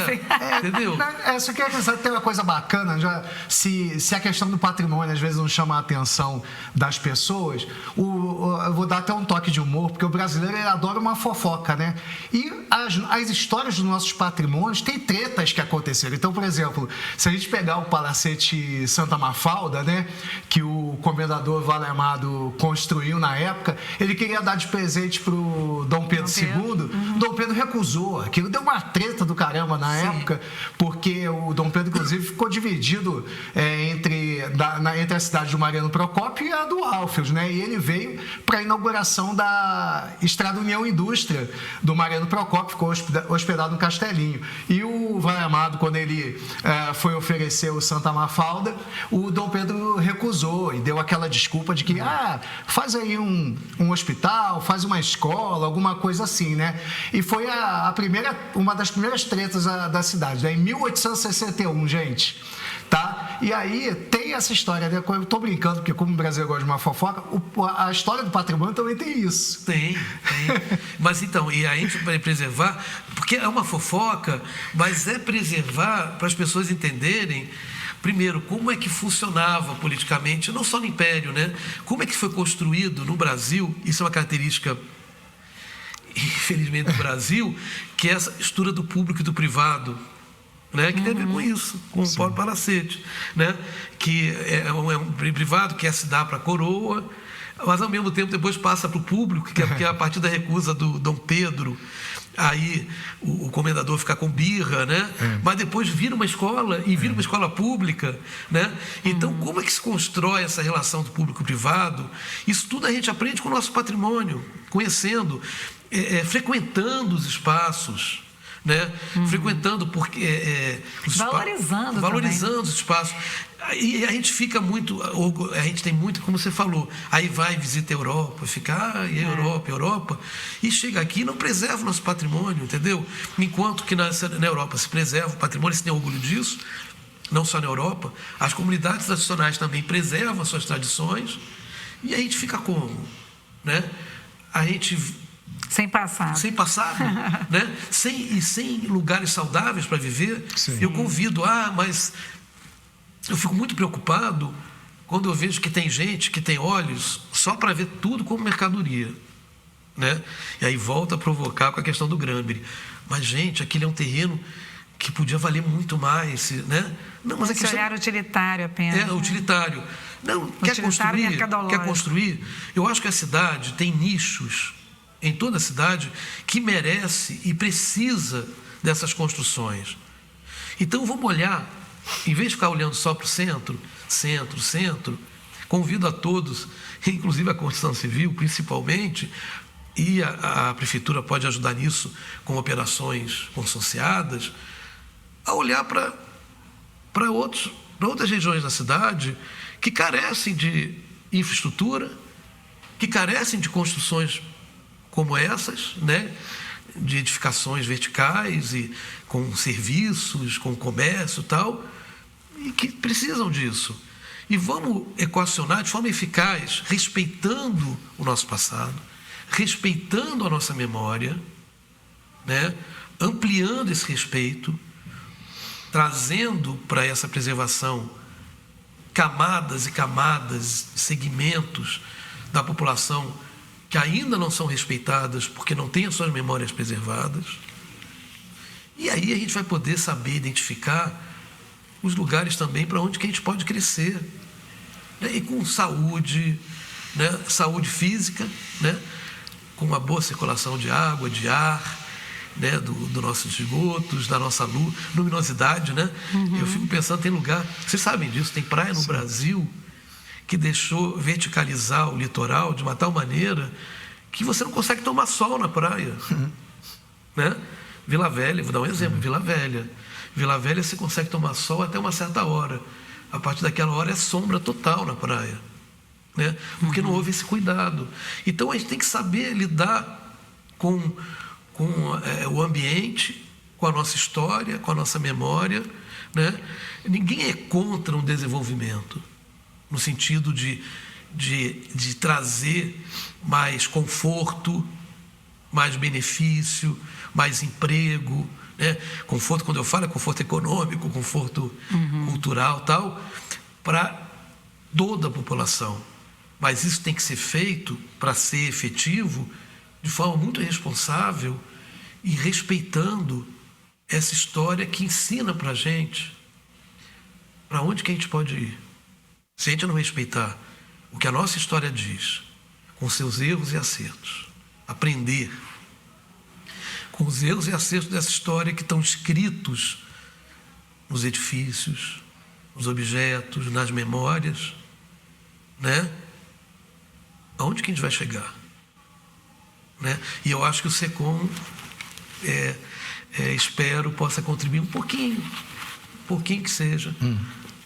Entendeu? Só queria pensar, tem uma coisa bacana, se a questão do patrimônio às vezes não chama a atenção das pessoas, eu vou dar até um toque de humor, porque o brasileiro ele adora uma fofoca, né? E as histórias dos nossos patrimônios têm tretas que aconteceram. Então, por exemplo, se a gente pegar o Palacete Santa Mafalda, né, que o comendador Valemado construiu na época, ele queria dar de presente para o Dom Pedro II, Dom Pedro recusou. Aquilo deu uma treta do caramba na época, porque o Dom Pedro, inclusive, ficou dividido entre entre a cidade do Mariano Procópio e a do Alfios, né? E ele veio para a inauguração da Estrada União Indústria do Mariano Procópio, ficou hospedado no Castelinho. E o Vai Amado, quando ele foi oferecer o Santa Mafalda, o Dom Pedro recusou e deu aquela desculpa de que faz aí um hospital, faz uma escola, alguma coisa assim, né? E foi uma das primeiras tretas da cidade, né? Em 1861, gente. Tá? E aí tem essa história, né? Eu tô brincando, porque como o Brasil gosta de uma fofoca, a história do patrimônio também tem isso. Tem. Mas então, e a gente vai preservar, porque é uma fofoca, mas é preservar para as pessoas entenderem, primeiro, como é que funcionava politicamente, não só no Império, né? Como é que foi construído no Brasil, isso é uma característica, infelizmente, do Brasil, que é essa mistura do público e do privado. Né, que tem a ver com isso, com o Paulo Palacete, né, que é um privado que quer se dar para a coroa, mas ao mesmo tempo depois passa para o público, que é a partir da recusa do Dom Pedro, aí o comendador fica com birra, né, mas depois vira uma escola e vira uma escola pública, né? Então como é que se constrói essa relação do público e privado? Isso tudo a gente aprende com o nosso patrimônio, conhecendo, frequentando os espaços, né? Frequentando, porque valorizando os espaços. E a gente fica muito, a gente tem muito, como você falou, aí vai, visita a Europa, fica Europa, e chega aqui e não preserva o nosso patrimônio, entendeu? Enquanto que na Europa se preserva o patrimônio, se tem orgulho disso, não só na Europa, as comunidades tradicionais também preservam as suas tradições, e a gente fica como? Né? A gente... Sem passado, né? Sem lugares saudáveis para viver. Sim. Eu convido, mas eu fico muito preocupado quando eu vejo que tem gente que tem olhos só para ver tudo como mercadoria, né? E aí volta a provocar com a questão do Granbury. Mas, gente, aquele é um terreno que podia valer muito mais, né? Não, mas esse olhar utilitário apenas. Utilitário. Não, quer construir. Eu acho que a cidade tem nichos em toda a cidade que merece e precisa dessas construções. Então vamos olhar, em vez de ficar olhando só para o centro, convido a todos, inclusive a Construção Civil principalmente, e a Prefeitura pode ajudar nisso com operações consorciadas, a olhar para outras regiões da cidade que carecem de infraestrutura, que carecem de construções como essas, né, de edificações verticais e com serviços, com comércio e tal, e que precisam disso. E vamos equacionar de forma eficaz, respeitando o nosso passado, respeitando a nossa memória, né, ampliando esse respeito, trazendo para essa preservação camadas e camadas, segmentos da população que ainda não são respeitadas porque não têm as suas memórias preservadas. E aí a gente vai poder saber identificar os lugares também para onde que a gente pode crescer, né? E com saúde, né? Saúde física, né? Com uma boa circulação de água, de ar, né? Do nossos esgotos, da nossa luminosidade, né? Eu fico pensando, tem lugar, vocês sabem disso, tem praia no Brasil que deixou verticalizar o litoral de uma tal maneira que você não consegue tomar sol na praia. Né? Vila Velha, vou dar um exemplo, Vila Velha. Vila Velha você consegue tomar sol até uma certa hora. A partir daquela hora é sombra total na praia. Né? Porque não houve esse cuidado. Então a gente tem que saber lidar com o ambiente, com a nossa história, com a nossa memória. Né? Ninguém é contra um desenvolvimento, no sentido de trazer mais conforto, mais benefício, mais emprego, né? Conforto, quando eu falo, é conforto econômico, conforto cultural, tal, para toda a população. Mas isso tem que ser feito, para ser efetivo, de forma muito responsável e respeitando essa história que ensina para a gente para onde que a gente pode ir. Se a gente não respeitar o que a nossa história diz, com seus erros e acertos, aprender com os erros e acertos dessa história que estão escritos nos edifícios, nos objetos, nas memórias, né? Aonde que a gente vai chegar? Né? E eu acho que o SECOM, espero, possa contribuir um pouquinho que seja,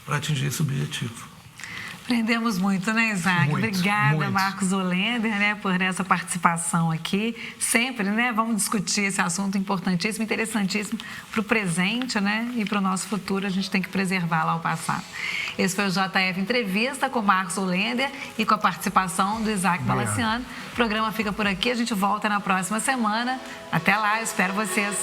para atingir esse objetivo. Aprendemos muito, né, Isaac? Muito, Obrigada, muito. Marcos Olender, né, por essa participação aqui. Sempre, né, vamos discutir esse assunto importantíssimo, interessantíssimo para o presente, né, e para o nosso futuro. A gente tem que preservar lá o passado. Esse foi o JF Entrevista com Marcos Olender e com a participação do Isaac Balaciano. O programa fica por aqui, a gente volta na próxima semana. Até lá, eu espero vocês.